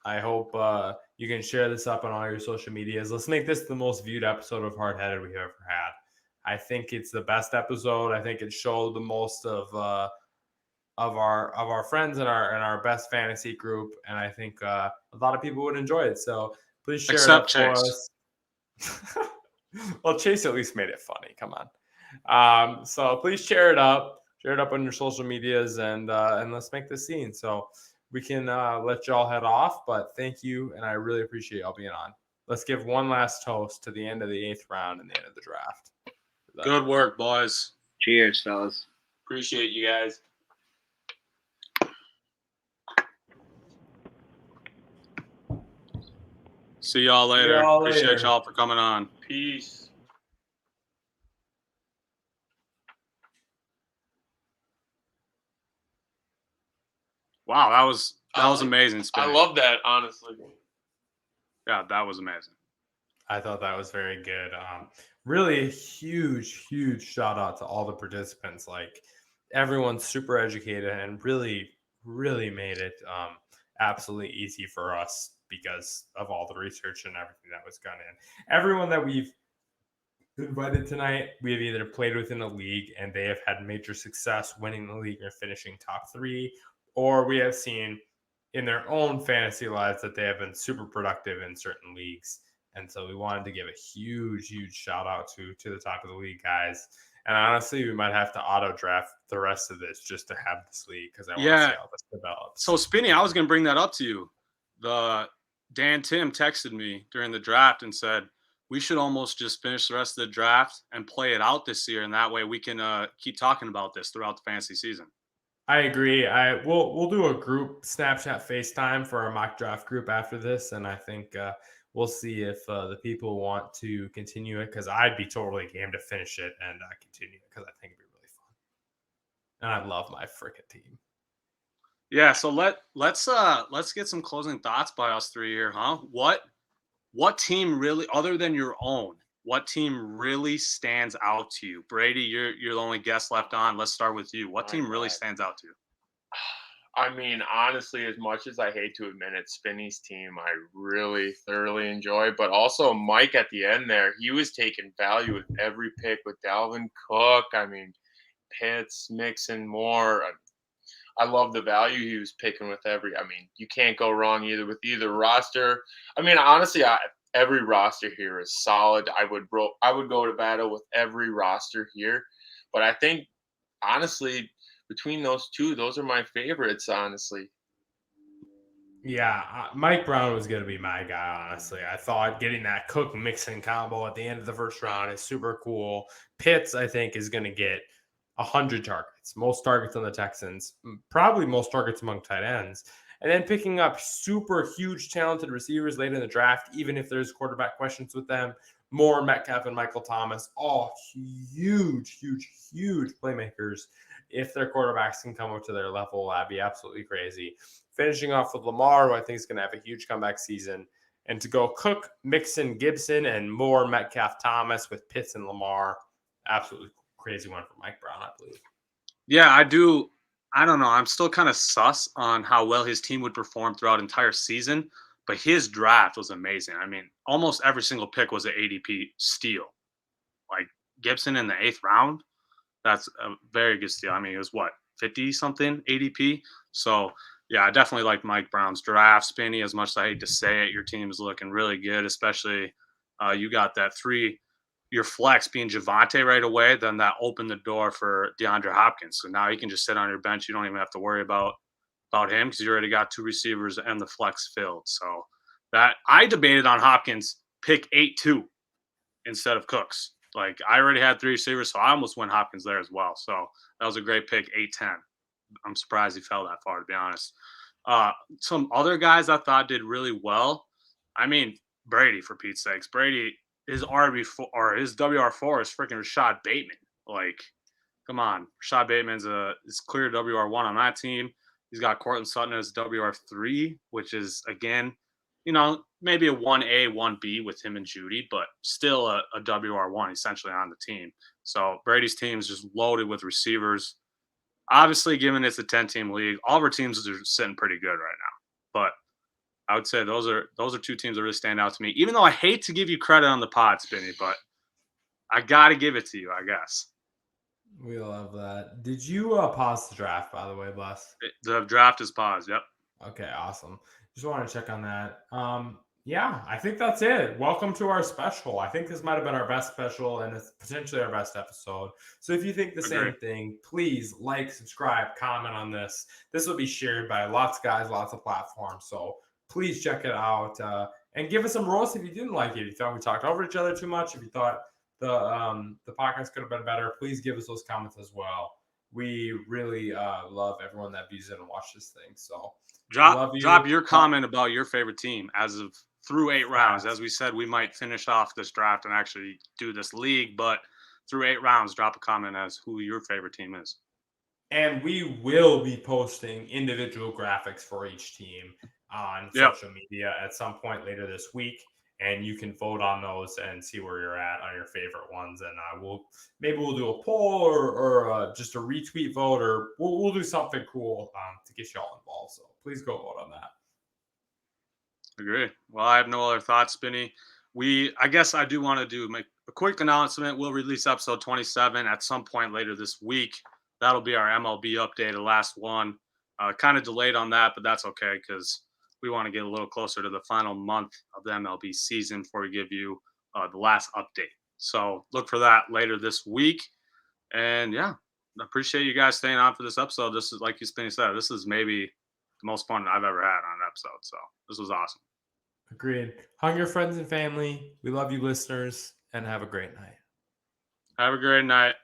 Speaker 2: I hope you can share this up on all your social medias. Let's make this the most viewed episode of Hard Headed we've ever had. I think it's the best episode. I think it showed the most of our friends in our best fantasy group, and I think a lot of people would enjoy it. So please share it up for us. Well, Chase at least made it funny. Come on. So please share it up. Share it up on your social medias, and let's make this scene. So we can let y'all head off, but thank you, and I really appreciate y'all being on. Let's give one last toast to the end of the 8th round and the end of the draft.
Speaker 1: Good work, boys.
Speaker 7: Cheers, fellas.
Speaker 9: Appreciate you guys.
Speaker 1: See y'all later. Appreciate y'all for coming on.
Speaker 9: Peace.
Speaker 1: Wow, that was amazing, Spinny.
Speaker 9: I love that, honestly.
Speaker 1: Yeah, that was amazing.
Speaker 2: I thought that was very good. Really huge shout out to all the participants. Like, everyone's super educated and really made it absolutely easy for us because of all the research and everything that was gone in. Everyone that we've invited tonight, we have either played within a league and they have had major success winning the league or finishing top 3, or we have seen in their own fantasy lives that they have been super productive in certain leagues. And so we wanted to give a huge shout out to the top of the league guys. And honestly, we might have to auto draft the rest of this just to have this league because I want to see how this develops.
Speaker 1: So Spinny, I was going to bring that up to you. Timm texted me during the draft and said we should almost just finish the rest of the draft and play it out this year, and that way we can keep talking about this throughout the fantasy season.
Speaker 2: I agree. We'll do a group Snapchat FaceTime for our mock draft group after this, and I think we'll see if the people want to continue it because I'd be totally game to finish it and continue it because I think it'd be really fun. And I love my freaking team.
Speaker 1: Yeah, so let's get some closing thoughts by us three here, huh? What team really, other than your own, what team really stands out to you? Brady, you're the only guest left on. Let's start with you. What team really stands out to you?
Speaker 9: I mean, honestly, as much as I hate to admit it, Spinny's team I really thoroughly enjoy, but also Mike at the end there, he was taking value with every pick with Dalvin Cook. I mean, Pitts, Mixon, more. I love the value he was picking with you can't go wrong with either roster. I mean, honestly, every roster here is solid. I would go to battle with every roster here, but I think honestly between those two, those are my favorites. Honestly,
Speaker 2: yeah, Mike Brown was going to be my guy. Honestly, I thought getting that Cook Mixon combo at the end of the first round is super cool. Pitts, I think, is going to get 100 targets, most targets on the Texans, probably most targets among tight ends. And then picking up super huge, talented receivers late in the draft, even if there's quarterback questions with them. More Metcalf and Michael Thomas, all huge playmakers. If their quarterbacks can come up to their level, that'd be absolutely crazy. Finishing off with Lamar, who I think is going to have a huge comeback season. And to go Cook, Mixon, Gibson, and more Metcalf, Thomas with Pitts and Lamar, absolutely crazy one for Mike Brown, I believe.
Speaker 1: Yeah, I do. I don't know. I'm still kind of sus on how well his team would perform throughout an entire season, but his draft was amazing. I mean, almost every single pick was an ADP steal. Like Gibson in the 8th round, that's a very good steal. I mean, it was 50-something ADP? So, yeah, I definitely like Mike Brown's draft. Spinny, as much as I hate to say it, your team is looking really good, especially you got that your flex being Javonte right away, then that opened the door for DeAndre Hopkins. So now he can just sit on your bench. You don't even have to worry about him because you already got 2 receivers and the flex filled. So that I debated on Hopkins pick 8-2 instead of Cooks. Like I already had 3 receivers, so I almost went Hopkins there as well. So that was a great pick, 8-10. I'm surprised he fell that far, to be honest. Some other guys I thought did really well. I mean, Brady, for Pete's sakes. Brady, his RB4 or his WR4 is freaking Rashad Bateman. Like, come on. Rashad Bateman's is clear WR1 on that team. He's got Cortland Sutton as WR3, which is, again, maybe a 1A, 1B with him and Judy, but still a WR1 essentially on the team. So Brady's team is just loaded with receivers. Obviously, given it's a 10-team league, all of our teams are sitting pretty good right now. But I would say those are 2 teams that really stand out to me. Even though I hate to give you credit on the pod, Spinny, but I got to give it to you, I guess.
Speaker 2: We love that. Did you pause the draft, by the way, Bless?
Speaker 1: The draft is paused, yep.
Speaker 2: Okay, awesome. Just want to check on that. Yeah, I think that's it. Welcome to our special. I think this might have been our best special and it's potentially our best episode. So if you think the same thing, please like, subscribe, comment on this. This will be shared by lots of guys, lots of platforms. So please check it out and give us some roast if you didn't like it. If you thought we talked over each other too much, if you thought the podcast could have been better, please give us those comments as well. We really love everyone that views it and watches this thing. So
Speaker 1: drop your comment about your favorite team as of through 8 rounds. As we said, we might finish off this draft and actually do this league, but through 8 rounds, drop a comment as who your favorite team is.
Speaker 2: And we will be posting individual graphics for each team on social media at some point later this week. And you can vote on those and see where you're at on your favorite ones. And we'll do a poll or just a retweet vote, or we'll do something cool to get you all involved. So please go vote on that.
Speaker 1: Agree. Well, I have no other thoughts, Spinny. I guess I do want to make a quick announcement. We'll release episode 27 at some point later this week. That'll be our MLB update, the last one. Kind of delayed on that, but that's okay because we want to get a little closer to the final month of the MLB season before we give you the last update. So look for that later this week. And yeah, I appreciate you guys staying on for this episode. This is, like you Spinny said, this is maybe the most fun I've ever had on an episode. So this was awesome.
Speaker 2: Agreed. Hug your friends and family. We love you, listeners, and have a great night.
Speaker 1: Have a great night.